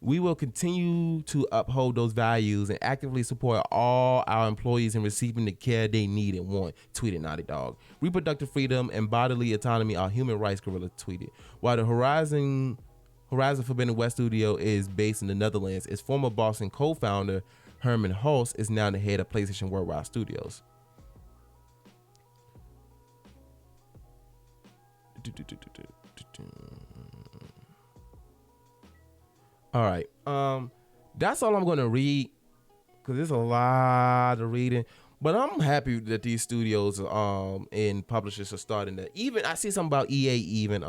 We will continue to uphold those values and actively support all our employees in receiving the care they need and want, tweeted Naughty Dog. Reproductive freedom and bodily autonomy are human rights, Guerrilla tweeted. While the Horizon Forbidden West studio is based in the Netherlands, its former boss and co-founder, Herman Hulst, is now the head of PlayStation Worldwide Studios. All right, that's all I'm gonna read because there's a lot of reading. But I'm happy that these studios and publishers are starting to. Even I see something about EA. Even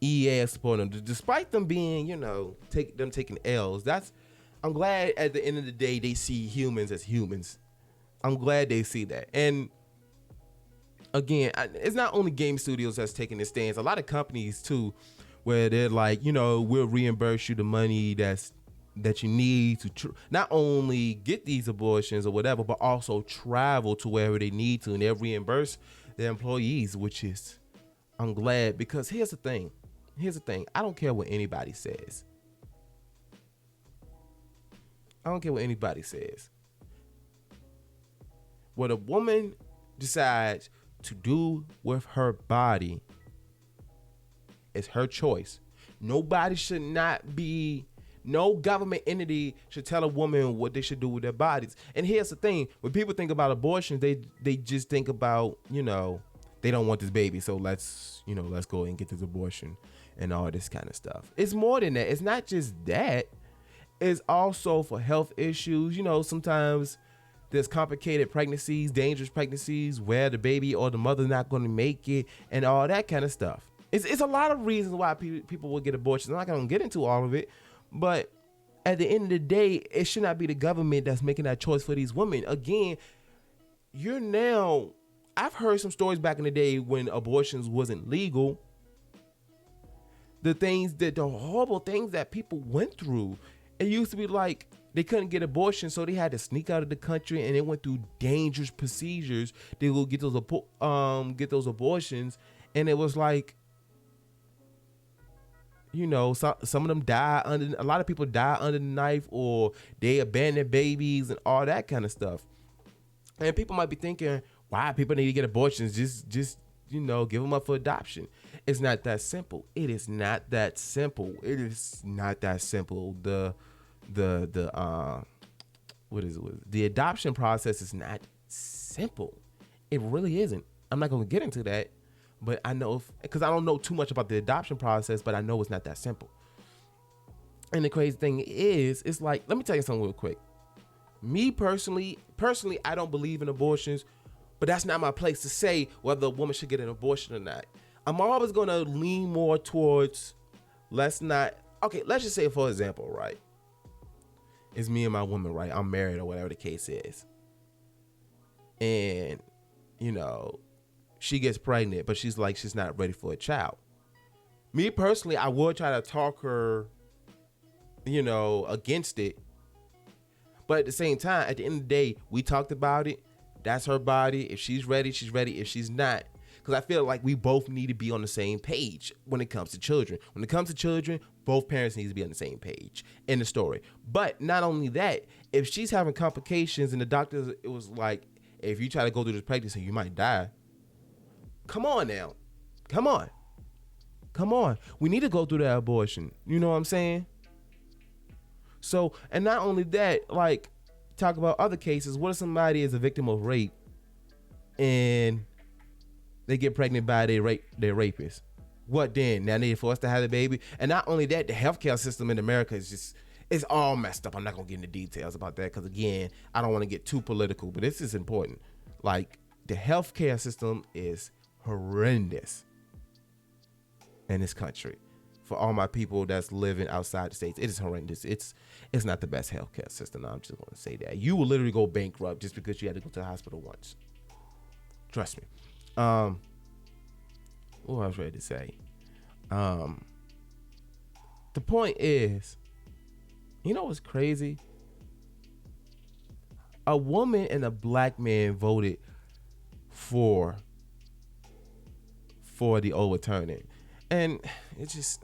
EA is supporting them, despite them being, taking L's. I'm glad at the end of the day they see humans as humans. I'm glad they see that. And again, it's not only game studios that's taking this stance. A lot of companies too, where they're like, we'll reimburse you the money that's that you need to not only get these abortions or whatever, but also travel to wherever they need to, and they'll reimburse their employees, which is, I'm glad, because here's the thing. I don't care what anybody says. What a woman decides to do with her body is her choice. No government entity should tell a woman what they should do with their bodies. And here's the thing: when people think about abortion, they just think about, they don't want this baby, so let's go and get this abortion and all this kind of stuff. It's more than that. It's not just that. It's also for health issues. Sometimes there's complicated pregnancies, dangerous pregnancies, where the baby or the mother's not going to make it, and all that kind of stuff. It's a lot of reasons why people will get abortions. I'm not going to get into all of it, but at the end of the day, it should not be the government that's making that choice for these women. Again, I've heard some stories back in the day when abortions wasn't legal. The horrible things that people went through. It used to be like they couldn't get abortion, so they had to sneak out of the country, and they went through dangerous procedures. They will get those abortions, and it was like, some of them die a lot of people die under the knife, or they abandon babies and all that kind of stuff. And people might be thinking, why people need to get abortions? Just give them up for adoption. It's not that simple. It is not that simple. The adoption process is not simple. It really isn't. I'm not going to get into that, but I know, because I don't know too much about the adoption process, but I know it's not that simple. And the crazy thing is, it's like, let me tell you something real quick. Me personally, I don't believe in abortions, but that's not my place to say whether a woman should get an abortion or not. I'm always going to lean more towards, let's just say, for example, right? It's me and my woman, right? I'm married or whatever the case is. And, she gets pregnant, but she's not ready for a child. Me personally, I would try to talk her, against it. But at the same time, at the end of the day, we talked about it. That's her body. If she's ready, she's ready. If she's not, because I feel like we both need to be on the same page when it comes to children. When it comes to children, both parents need to be on the same page in the story. But not only that, if she's having complications and the doctor, it was like, if you try to go through this pregnancy, you might die. Come on now. Come on. We need to go through that abortion. You know what I'm saying? So, and not only that, talk about other cases. What if somebody is a victim of rape and they get pregnant by their rapist? What then? Now they're forced to have the baby. And not only that, the healthcare system in America is it's all messed up. I'm not going to get into details about that because, again, I don't want to get too political, but this is important. The healthcare system is horrendous in this country. For all my people that's living outside the States, it is horrendous. It's not the best healthcare system. I'm just going to say that. You will literally go bankrupt just because you had to go to the hospital once. Trust me. What I was ready to say. The point is, what's crazy? A woman and a black man voted for the overturning, and it just.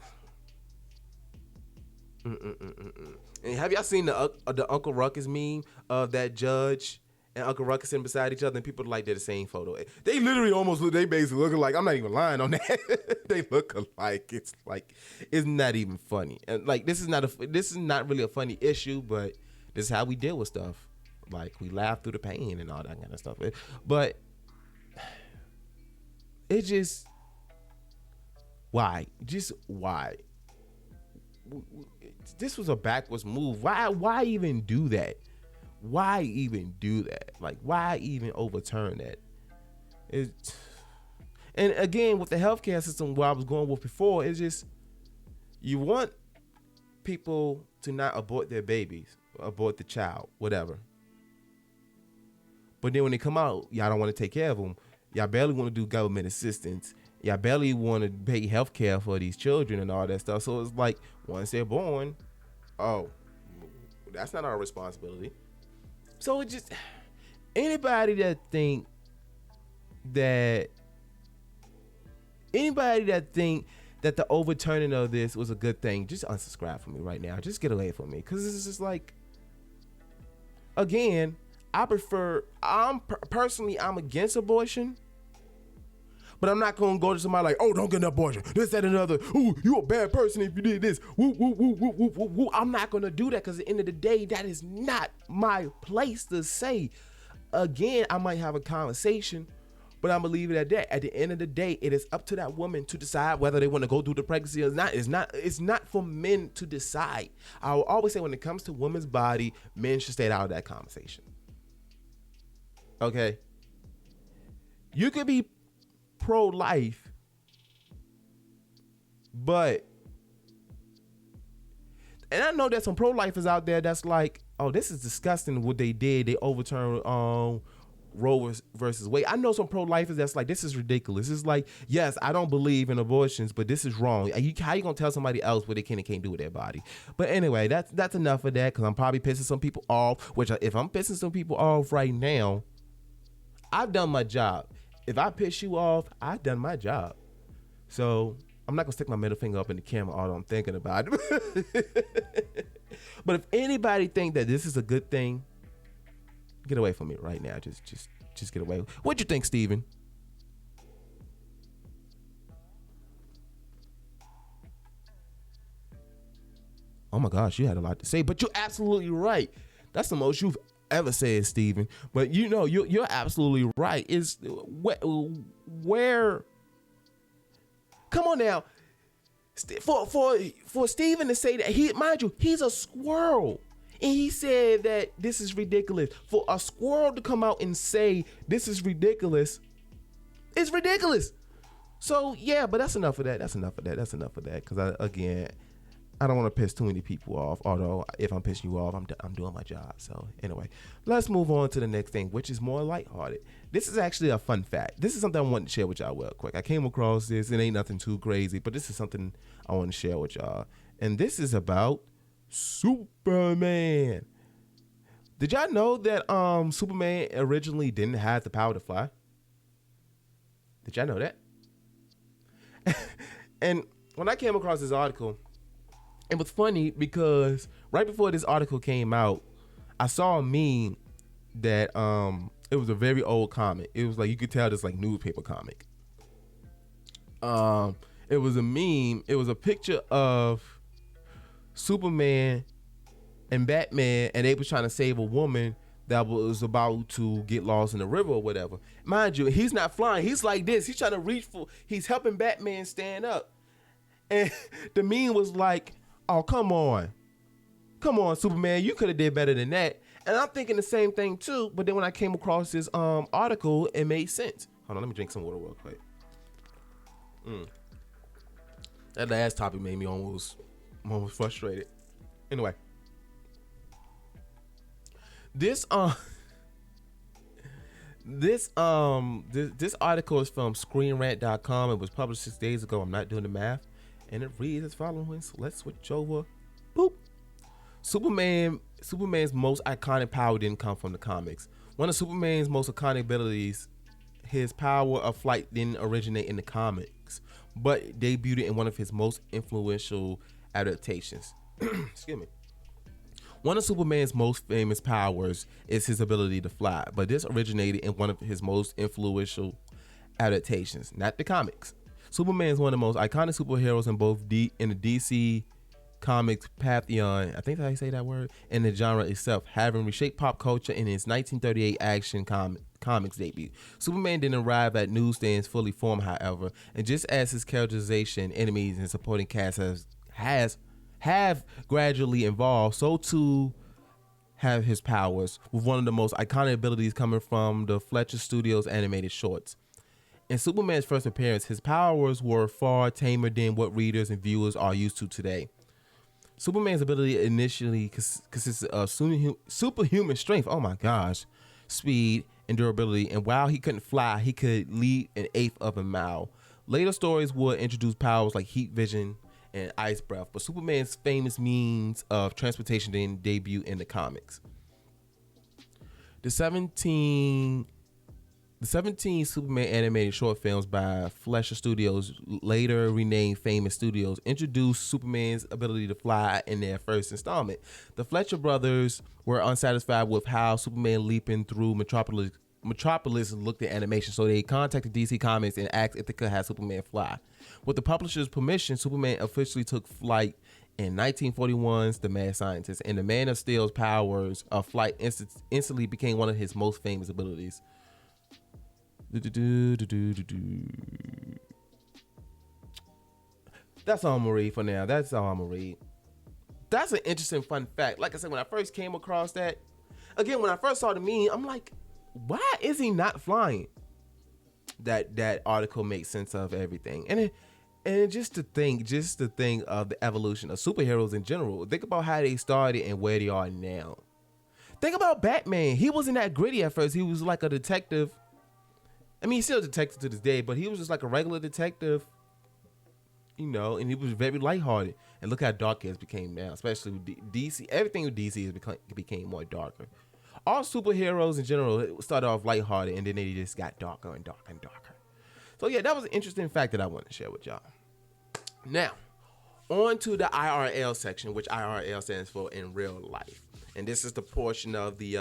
And have y'all seen the Uncle Ruckus meme of that judge and Uncle Ruckus sitting beside each other, and people they're the same photo? They literally they basically look alike. I'm not even lying on that. They look alike. It's not even funny. And this is not really a funny issue, but this is how we deal with stuff. We laugh through the pain and all that kind of stuff. But it just why? Just why? This was a backwards move. Why even do that? Why even do that? Why even overturn that? And again, with the healthcare system, what I was going with before, is just, you want people to not abort their babies, abort the child, whatever. But then when they come out, y'all don't want to take care of them. Y'all barely want to do government assistance. Y'all barely want to pay health care for these children and all that stuff. So it's once they're born, That's not our responsibility. So it just, anybody that think that the overturning of this was a good thing, just unsubscribe from me right now. Just get away from me, because this is just like, again, I'm against abortion, but I'm not gonna go to somebody like, oh, don't get an abortion, this, that, and another. Ooh, you a bad person if you did this. Woo, woo, woo, woo, woo, woo, woo. I'm not gonna do that, because at the end of the day, that is not my place to say. Again, I might have a conversation, but I'm gonna leave it at that. At the end of the day, it is up to that woman to decide whether they want to go through the pregnancy or not. It's not for men to decide. I will always say, when it comes to women's body, men should stay out of that conversation. Okay? You could be pro-life, but, and I know there's some pro-lifers out there that's like, oh, this is disgusting what they did. They overturned Roe versus Wade. I know some pro-lifers that's like, this is ridiculous. It's like, yes, I don't believe in abortions, but this is wrong. How you gonna tell somebody else what they can and can't do with their body? But anyway, that's enough of that, because I'm probably pissing some people off, which if I'm pissing some people off right now, I've done my job. If I piss you off, I've done my job. So I'm not gonna stick my middle finger up in the camera, although I'm thinking about it. But if anybody think that this is a good thing, get away from me right now. Just get away. What'd you think, Steven? Oh my gosh, you had a lot to say, but you're absolutely right. That's the most you've ever said, Steven. But you know, you're absolutely right. Is where come on now. For Steven to say that, mind you, he's a squirrel. And he said that this is ridiculous. For a squirrel to come out and say this is ridiculous, it's ridiculous. So yeah, but that's enough of that. That's enough of that. Because I don't want to piss too many people off. Although if I'm pissing you off, I'm doing my job. So anyway, let's move on to the next thing, which is more lighthearted. This is actually a fun fact. This is something I want to share with y'all real quick. I came across this. It ain't nothing too crazy, but this is something I want to share with y'all. And this is about Superman. Did y'all know that Superman originally didn't have the power to fly? Did y'all know that? And when I came across this article, it was funny because right before this article came out, I saw a meme that it was a very old comic. It was like, you could tell this like newspaper comic. It was a meme. It was a picture of Superman and Batman, and they were trying to save a woman that was about to get lost in the river or whatever. Mind you, he's not flying. He's like this. He's trying to reach for. He's helping Batman stand up, and the meme was like, "Oh, come on, Superman, you could have did better than that." And I'm thinking the same thing too. But then when I came across this article, it made sense. Hold on, let me drink some water real quick. That last topic made me almost frustrated. Anyway, this article is from ScreenRant.com. It was published 6 days ago. I'm not doing the math, and it reads as following. So let's switch over. Boop. Superman's most iconic power didn't come from the comics. One of Superman's most iconic abilities, his power of flight, didn't originate in the comics, but debuted in one of his most influential adaptations. Excuse me. One of Superman's most famous powers is his ability to fly, but this originated in one of his most influential adaptations, not the comics. Superman is one of the most iconic superheroes in both in the DC Comics pantheon, I think that's how you say that word, and the genre itself, having reshaped pop culture in his 1938 action comics debut. Superman didn't arrive at newsstands fully formed, however, and just as his characterization, enemies, and supporting cast have gradually evolved, so too have his powers, with one of the most iconic abilities coming from the Fletcher Studios animated shorts. In Superman's first appearance, his powers were far tamer than what readers and viewers are used to today. Superman's ability initially consisted of superhuman strength, oh my gosh, speed, and durability, and while he couldn't fly, he could leap an eighth of a mile. Later stories would introduce powers like heat vision and ice breath, but Superman's famous means of transportation didn't debut in the comics. The 17 Superman animated short films by Fleischer Studios, later renamed Famous Studios, introduced Superman's ability to fly in their first installment. The Fleischer brothers were unsatisfied with how Superman leaping through Metropolis looked at animation, so they contacted DC Comics and asked if they could have Superman fly. With the publisher's permission, Superman officially took flight in 1941's The Mad Scientist, and the Man of Steel's powers of flight instantly became one of his most famous abilities. That's all I'm gonna read for now. That's all I'm gonna read. That's an interesting fun fact. Like I said, when I first came across that, again, when I first saw the meme, I'm like, why is he not flying? That article makes sense of everything. And just to think of the evolution of superheroes in general. Think about how they started and where they are now. Think about Batman. He wasn't that gritty at first. He was like a detective. I mean, he's still a detective to this day, but he was just like a regular detective, you know, and he was very lighthearted. And look how dark it has become now, especially with DC. Everything with DC has became more darker. All superheroes in general started off lighthearted, and then they just got darker and darker and darker. So yeah, that was an interesting fact that I wanted to share with y'all. Now, on to the IRL section, which IRL stands for in real life. And this is the portion of the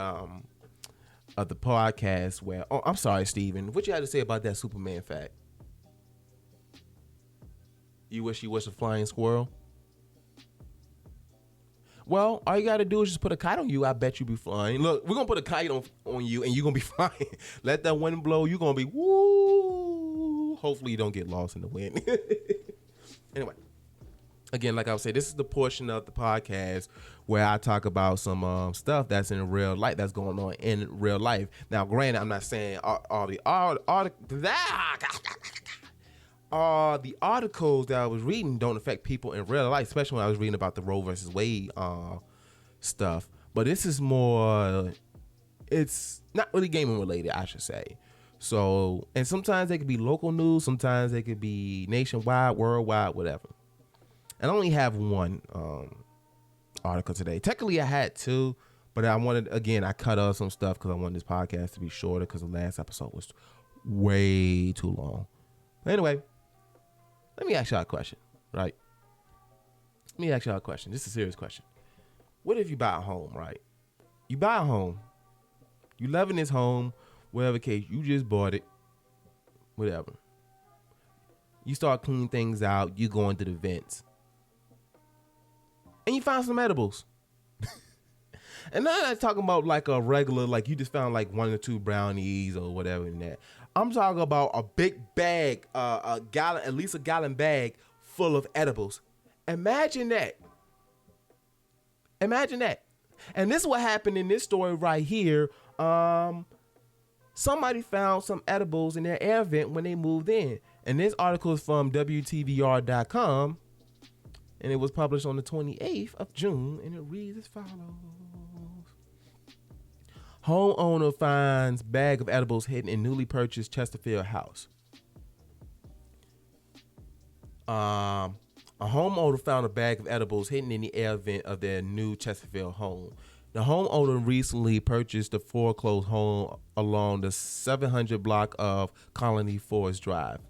podcast where, oh, I'm sorry, Steven, what you had to say about that Superman fact? You wish you was a flying squirrel? Well, all you got to do is just put a kite on you. I bet you be flying. Look, we're going to put a kite on you, and you're going to be flying. Let that wind blow. You're going to be, woo. Hopefully you don't get lost in the wind. Anyway, again, like I was saying, this is the portion of the podcast where I talk about some stuff that's in real life, that's going on in real life. Now, granted, I'm not saying all the articles that I was reading don't affect people in real life, especially when I was reading about the Roe versus Wade stuff. But this is more, it's not really gaming related, I should say. So, and sometimes they could be local news, sometimes they could be nationwide, worldwide, whatever. And I only have one article today. Technically, I had two, but I cut off some stuff because I wanted this podcast to be shorter because the last episode was way too long. But anyway, let me ask y'all a question, right? Let me ask y'all a question. This is a serious question. What if you buy a home, right? You buy a home. You live in this home, whatever case, you just bought it, whatever. You start cleaning things out, you go into the vents. And you find some edibles. And I'm not talking about like a regular, like you just found like 1 or 2 brownies or whatever in that. I'm talking about a big bag, at least a gallon bag full of edibles. Imagine that. Imagine that. And this is what happened in this story right here. Somebody found some edibles in their air vent when they moved in. And this article is from WTVR.com. And it was published on the 28th of June. And it reads as follows. Homeowner finds bag of edibles hidden in newly purchased Chesterfield house. A homeowner found a bag of edibles hidden in the air vent of their new Chesterfield home. The homeowner recently purchased a foreclosed home along the 700 block of Colony Forest Drive.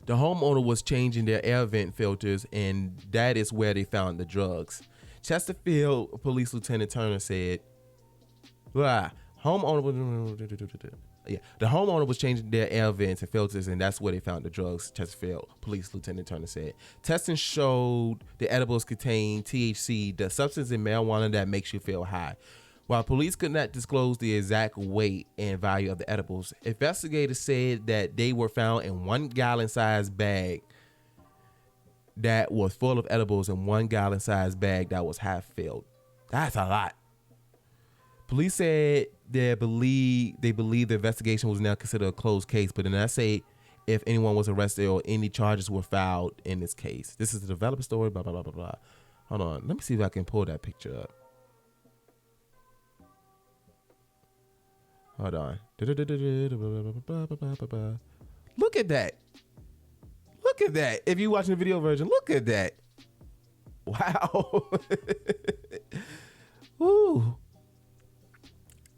The homeowner was changing their air vent filters, and that is where they found the drugs. Chesterfield Police Lieutenant Turner said, the homeowner was changing their air vents and filters, and that's where they found the drugs, Chesterfield Police Lieutenant Turner said. Testing showed the edibles contained THC, the substance in marijuana that makes you feel high. While police could not disclose the exact weight and value of the edibles, investigators said that they were found in 1 gallon size bag that was full of edibles and 1 gallon size bag that was half filled. That's a lot. Police said they believe the investigation was now considered a closed case, but did not say if anyone was arrested or any charges were filed in this case. This is the developer story, blah, blah, blah, blah, blah. Hold on. Let me see if I can pull that picture up. Hold on. Look at that. Look look at that. If you're watching the video version, look at that. Wow. Ooh.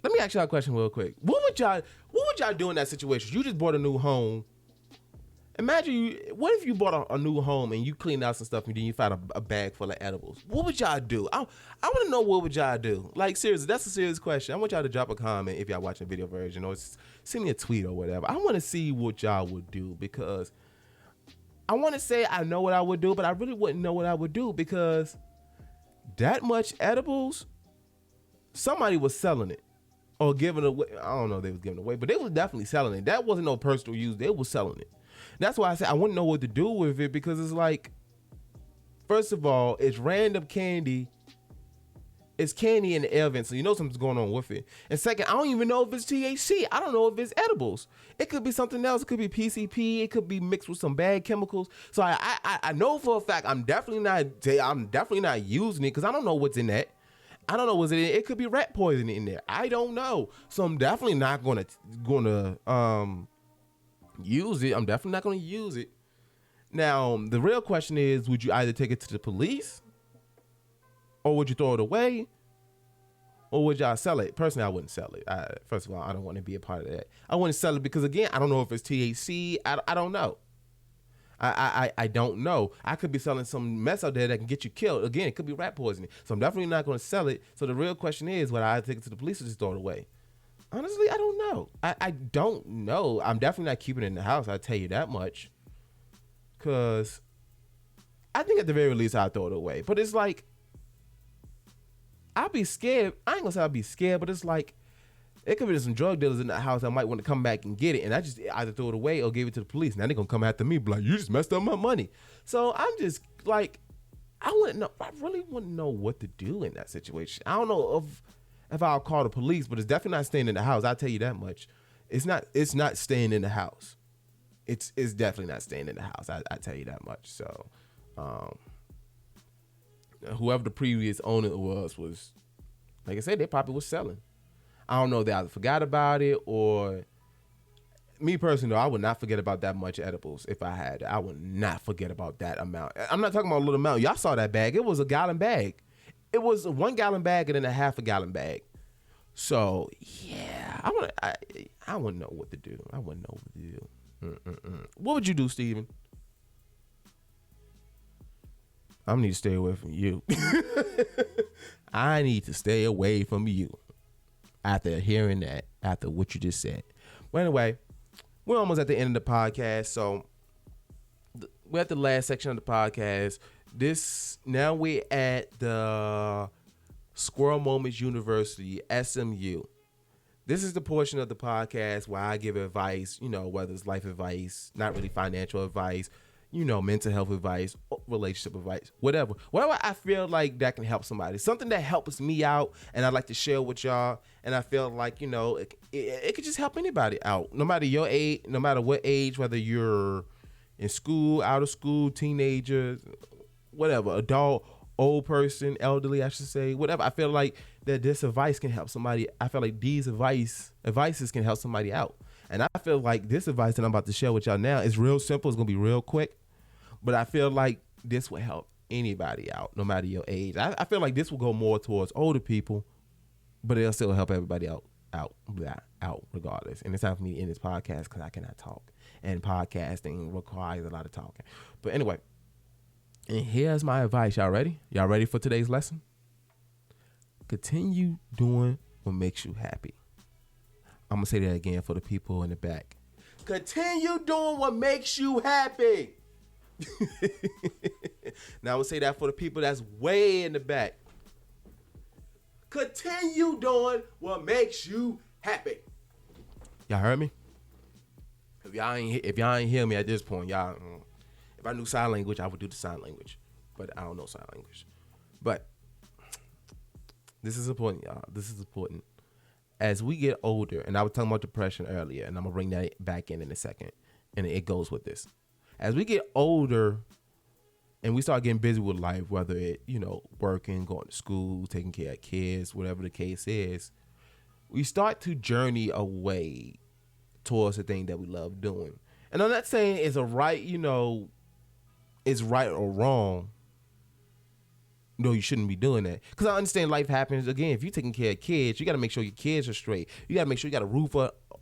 Let me ask y'all a question real quick. What would y'all do in that situation? You just bought a new home. Imagine what if you bought a new home and you cleaned out some stuff and then you found a bag full of edibles? What would y'all do? I want to know what would y'all do. Like, seriously, that's a serious question. I want y'all to drop a comment if y'all watching the video version or send me a tweet or whatever. I want to see what y'all would do because I want to say I know what I would do, but I really wouldn't know what I would do because that much edibles, somebody was selling it or giving it away. I don't know if they was giving it away, but they was definitely selling it. That wasn't no personal use. They was selling it. That's why I said I wouldn't know what to do with it because it's like, first of all, it's random candy. It's candy in the air vent, so you know something's going on with it. And second, I don't even know if it's THC. I don't know if it's edibles. It could be something else. It could be PCP. It could be mixed with some bad chemicals. So I know for a fact I'm definitely not using it because I don't know what's in that. I don't know what's in it. It could be rat poison in there. I don't know. So I'm definitely not gonna use it. I'm definitely not going to use it. Now, the real question is, would you either take it to the police or would you throw it away or would y'all sell it? Personally, I wouldn't sell it. First of all, I don't want to be a part of that. I wouldn't sell it because, again, I don't know if it's THC. I don't know. I don't know. I could be selling some mess out there that can get you killed. Again, it could be rat poisoning. So I'm definitely not going to sell it. So the real question is, would I either take it to the police or just throw it away? Honestly, I don't know. I don't know. I'm definitely not keeping it in the house. I'll tell you that much. Because I think at the very least I'll throw it away. But it's like, I'll be scared. I ain't going to say I'll be scared, but it's like, it could be some drug dealers in the house that might want to come back and get it. And I just either throw it away or give it to the police. Now they're going to come after me. Be like, you just messed up my money. So I'm just like, I wouldn't know. I really wouldn't know what to do in that situation. I don't know if I'll call the police, but it's definitely not staying in the house. I'll tell you that much. It's not staying in the house. It's definitely not staying in the house. I tell you that much. So, whoever the previous owner was, like I said, they probably was selling. I don't know if they either forgot about it or me personally, though, I would not forget about that much edibles if I had it. I would not forget about that amount. I'm not talking about a little amount. Y'all saw that bag. It was a gallon bag. It was a 1 gallon bag and then a half a gallon bag. So yeah, I wouldn't know what to do. I wouldn't know what to do. What would you do, Steven? I need to stay away from you. I need to stay away from you after hearing that, after what you just said. But anyway, we're almost at the end of the podcast. So we're at the last section of the podcast. Now we're at the Squirrel Moments University, SMU. This is the portion of the podcast where I give advice, whether it's life advice, not really financial advice, mental health advice, relationship advice, whatever I feel like that can help somebody, something that helps me out and I'd like to share with y'all. And I feel like, it could just help anybody out, no matter your age, no matter what age, whether you're in school, out of school, teenagers, whatever, adult, old person, elderly, I should say, whatever. I feel like that this advice can help somebody. I feel like these advices can help somebody out. And I feel like this advice that I'm about to share with y'all now is real simple. It's going to be real quick. But I feel like this will help anybody out, no matter your age. I feel like this will go more towards older people, but it'll still help everybody out regardless. And it's time for me to end this podcast because I cannot talk. And podcasting requires a lot of talking. But anyway, and here's my advice. Y'all ready? Y'all ready for today's lesson? Continue doing what makes you happy. I'm going to say that again for the people in the back. Continue doing what makes you happy. Now I'm going to say that for the people that's way in the back. Continue doing what makes you happy. Y'all heard me? If y'all ain't hear me at this point, y'all, if I knew sign language, I would do the sign language. But I don't know sign language. But this is important, y'all. This is important. As we get older, and I was talking about depression earlier, and I'm going to bring that back in a second. And it goes with this. As we get older and we start getting busy with life, whether it, working, going to school, taking care of kids, whatever the case is, we start to journey away towards the thing that we love doing. And I'm not saying it's a right, is right or wrong, no, you shouldn't be doing that. Because I understand life happens. Again, if you're taking care of kids, you got to make sure your kids are straight. You got to make sure you got a roof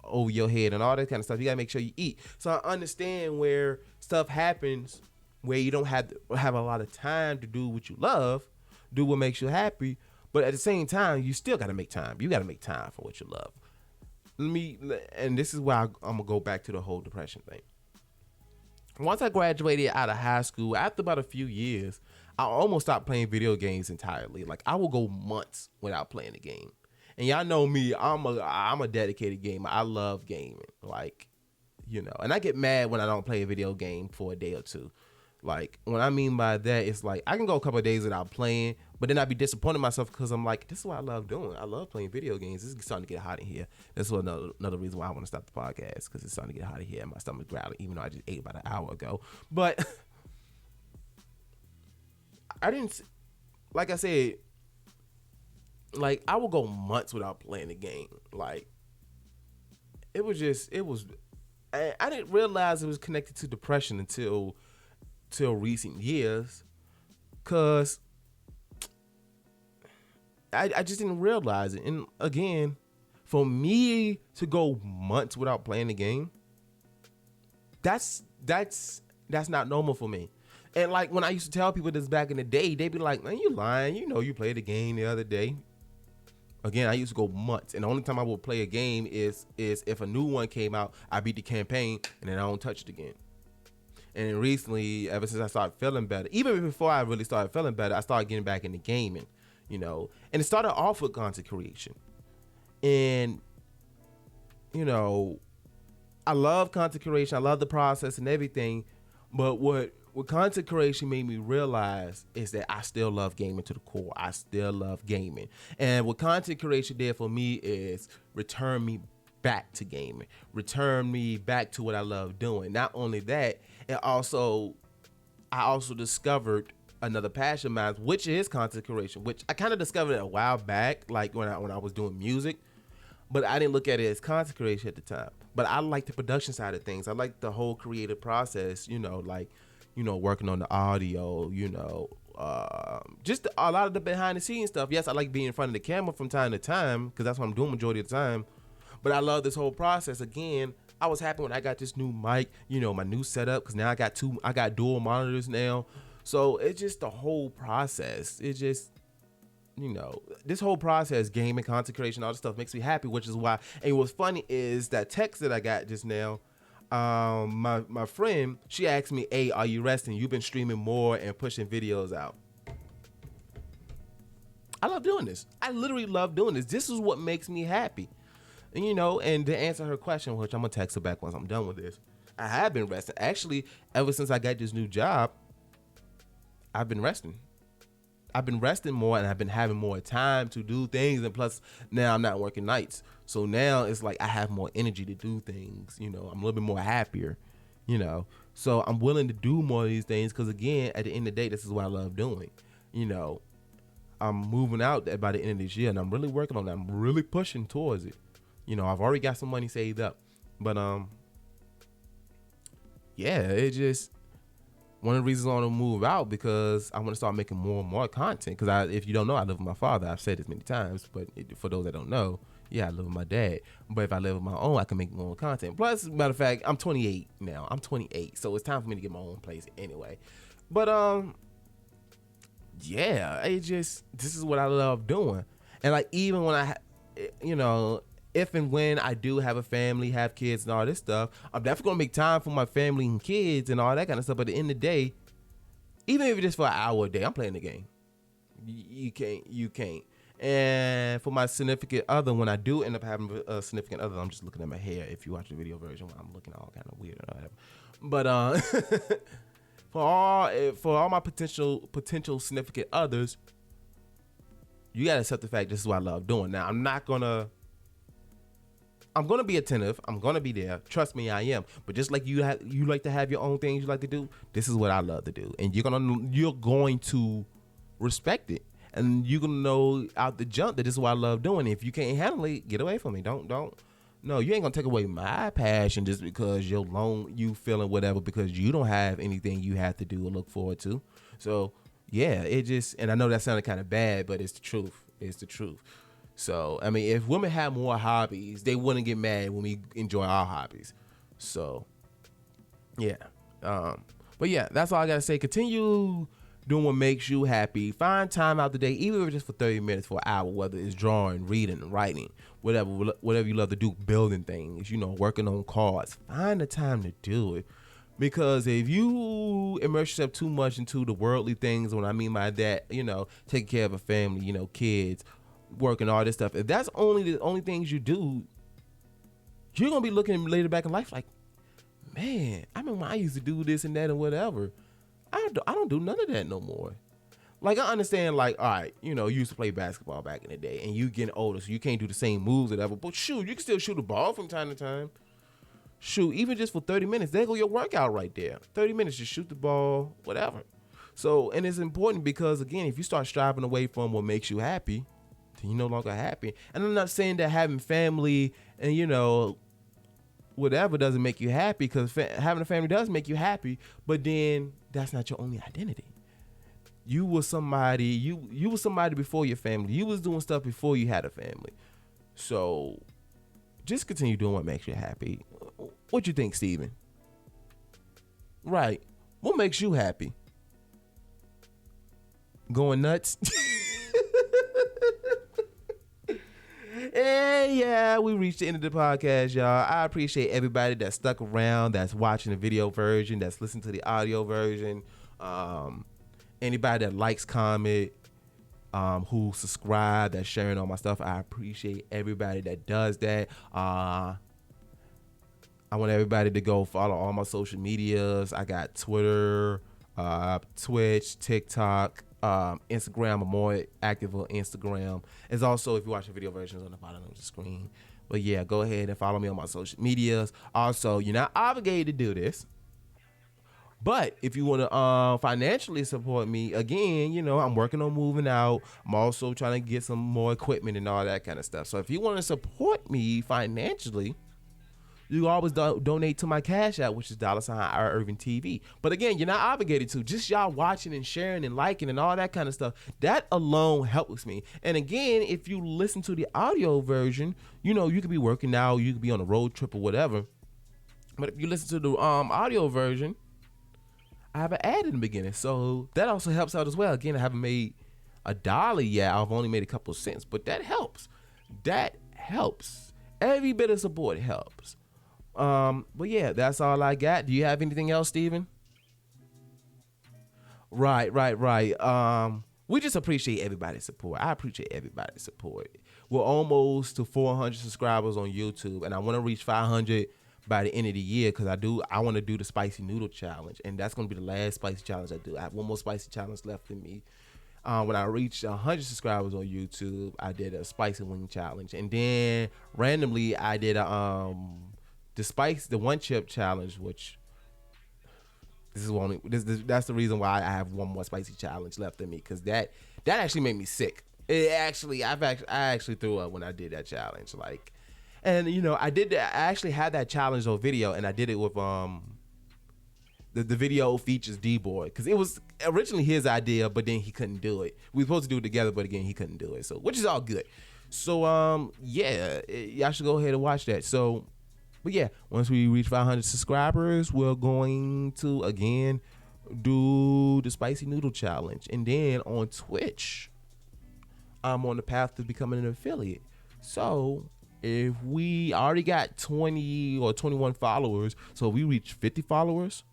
over your head and all that kind of stuff. You got to make sure you eat. So I understand where stuff happens where you don't have a lot of time to do what you love, do what makes you happy. But at the same time, you still got to make time. You got to make time for what you love. And this is why I'm going to go back to the whole depression thing. Once I graduated out of high school, after about a few years, I almost stopped playing video games entirely. Like, I will go months without playing a game. And y'all know me, I'm a dedicated gamer. I love gaming. Like, you know, and I get mad when I don't play a video game for a day or two. Like, what I mean by that is, like, I can go a couple of days without playing, but then I'd be disappointed in myself because I'm like, this is what I love doing. I love playing video games. This is starting to get hot in here. That's another reason why I want to stop the podcast, because it's starting to get hot in here and my stomach's growling, even though I just ate about an hour ago. But I didn't, like I said, like, I would go months without playing the game. Like, I didn't realize it was connected to depression until recent years, because I just didn't realize it. And again, for me to go months without playing the game, that's not normal for me. And like, when I used to tell people this back in the day, they'd be like, man, you lying, you know, you played a game the other day. Again, I used to go months, and the only time I would play a game is if a new one came out, I beat the campaign, and then I don't touch it again. And then recently, ever since I started feeling better, even before I really started feeling better, I started getting back into gaming, you know. And it started off with content creation. And, you know, I love content creation. I love the process and everything. But what content creation made me realize is that I still love gaming to the core. I still love gaming. And what content creation did for me is return me back to gaming, return me back to what I love doing. Not only that, I also discovered another passion of mine, which is content creation, which I kind of discovered a while back, like when I was doing music, but I didn't look at it as content creation at the time. But I like the production side of things. I like the whole creative process, you know, like, you know, working on the audio, you know, just a lot of the behind the scenes stuff. Yes, I like being in front of the camera from time to time, because that's what I'm doing majority of the time. But I love this whole process. Again, I was happy when I got this new mic, you know, my new setup, because now I got dual monitors now. So it's just the whole process. It just, you know, this whole process, gaming, content creation, all this stuff makes me happy, which is why. And what's funny is that text that I got just now, my friend, she asked me, hey, are you resting? You've been streaming more and pushing videos out. I love doing this. I literally love doing this. This is what makes me happy. And, you know, and to answer her question, which I'm going to text her back once I'm done with this, I have been resting. Actually, ever since I got this new job, I've been resting. I've been resting more, and I've been having more time to do things. And plus, now I'm not working nights. So now it's like I have more energy to do things. You know, I'm a little bit more happier, you know. So I'm willing to do more of these things because, again, at the end of the day, this is what I love doing. You know, I'm moving out by the end of this year, and I'm really working on that. I'm really pushing towards it. You know, I've already got some money saved up. But, yeah, it just, one of the reasons I want to move out, because I want to start making more and more content. Because if you don't know, I live with my father. I've said this many times, but for those that don't know, yeah, I live with my dad. But if I live with my own, I can make more content. Plus, matter of fact, I'm 28 now. I'm 28, so it's time for me to get my own place anyway. But, yeah, this is what I love doing. And, like, even when you know, if and when I do have a family, have kids and all this stuff, I'm definitely going to make time for my family and kids and all that kind of stuff. But at the end of the day, even if it's just for an hour a day, I'm playing the game. You can't. And for my significant other, when I do end up having a significant other, I'm just looking at my hair. If you watch the video version, I'm looking all kind of weird or whatever. But for all my potential significant others, you got to accept the fact this is what I love doing. Now, I'm going to be attentive. I'm going to be there. Trust me, I am. But just like you like to have your own things you like to do, this is what I love to do. And you're going to respect it. And you're going to know out the jump that this is what I love doing. If you can't handle it, get away from me. Don't No, you ain't gonna take away my passion just because you feeling whatever because you don't have anything you have to do or look forward to. So yeah, it just, and I know that sounded kind of bad, but it's the truth. It's the truth. So I mean, if women had more hobbies, they wouldn't get mad when we enjoy our hobbies. So yeah, but yeah, that's all I gotta say. Continue doing what makes you happy. Find time out the day, even if it's just for 30 minutes, for an hour, whether it's drawing, reading, writing, whatever you love to do, building things, working on cars. Find the time to do it. Because if you immerse yourself too much into the worldly things, what I mean by that, taking care of a family, kids, working, all this stuff, if that's the only things you do, you're going to be looking later back in life like, man, I remember when I used to do this and that and whatever. I don't do none of that no more. Like, I understand, like, all right, you used to play basketball back in the day, and you getting older, so you can't do the same moves or whatever. But shoot, you can still shoot a ball from time to time. Shoot, even just for 30 minutes, there go your workout right there. 30 minutes, just shoot the ball, whatever. So, and it's important because, again, if you start striving away from what makes you happy, then you're no longer happy. And I'm not saying that having family and, whatever doesn't make you happy, because having a family does make you happy, but then that's not your only identity. You were somebody, you were somebody before your family. You was doing stuff before you had a family. So just continue doing what makes you happy. What you think, Steven? Right. What makes you happy? Going nuts? And yeah, we reached the end of the podcast, y'all. I appreciate everybody that stuck around, that's watching the video version, that's listening to the audio version. Anybody that likes, comment, who subscribe, that's sharing all my stuff. I appreciate everybody that does that. I want everybody to go follow all my social medias. I got Twitter, Twitch, TikTok, Instagram. I'm more active on Instagram. It's also, if you watch the video versions, on the bottom of the screen. But yeah, go ahead and follow me on my social medias. Also, you're not obligated to do this, but if you want to financially support me, again, I'm working on moving out. I'm also trying to get some more equipment and all that kind of stuff. So if you want to support me financially, you always donate to my Cash App, which is $Irving TV. But again, you're not obligated to. Just y'all watching and sharing and liking and all that kind of stuff, that alone helps me. And again, if you listen to the audio version, you could be working out, you could be on a road trip or whatever. But if you listen to the audio version, I have an ad in the beginning, so that also helps out as well. Again, I haven't made $1 yet. I've only made a couple of cents, but that helps. That helps. Every bit of support helps. But yeah, that's all I got. Do you have anything else, Steven? Right. We just appreciate everybody's support. I appreciate everybody's support. We're almost to 400 subscribers on YouTube, and I want to reach 500 by the end of the year, because I want to do the spicy noodle challenge, and that's going to be the last spicy challenge I do. I have one more spicy challenge left in me. When I reached 100 subscribers on YouTube, I did a spicy wing challenge, and then randomly I did the one chip challenge, which that's the reason why I have one more spicy challenge left in me, because that actually made me sick. I actually threw up when I did that challenge, like. And I actually had that challenge on video, and I did it with the video features D-Boy, because it was originally his idea, but then he couldn't do it. We were supposed to do it together, but again, he couldn't do it. So, which is all good. So yeah, y'all should go ahead and watch that. So, but yeah, once we reach 500 subscribers, we're going to again do the spicy noodle challenge, and then on Twitch, I'm on the path to becoming an affiliate. So if we already got 20 or 21 followers, so if we reach 50 followers,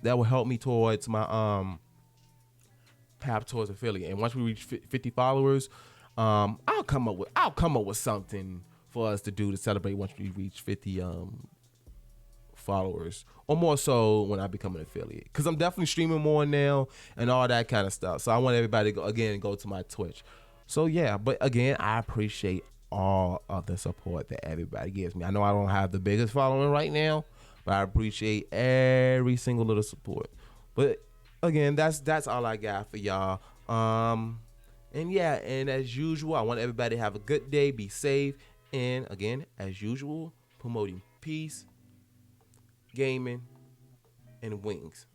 that will help me towards my path towards affiliate. And once we reach 50 followers, I'll come up with something for us to do to celebrate once we reach 50 followers, or more so when I become an affiliate, because I'm definitely streaming more now and all that kind of stuff. So I want everybody to go to my Twitch. So yeah, but again, I appreciate all of the support that everybody gives me. I know I don't have the biggest following right now, but I appreciate every single little support. But again, that's all I got for y'all. And yeah, and as usual, I want everybody to have a good day, be safe, And again, as usual, promoting peace, gaming, and wings.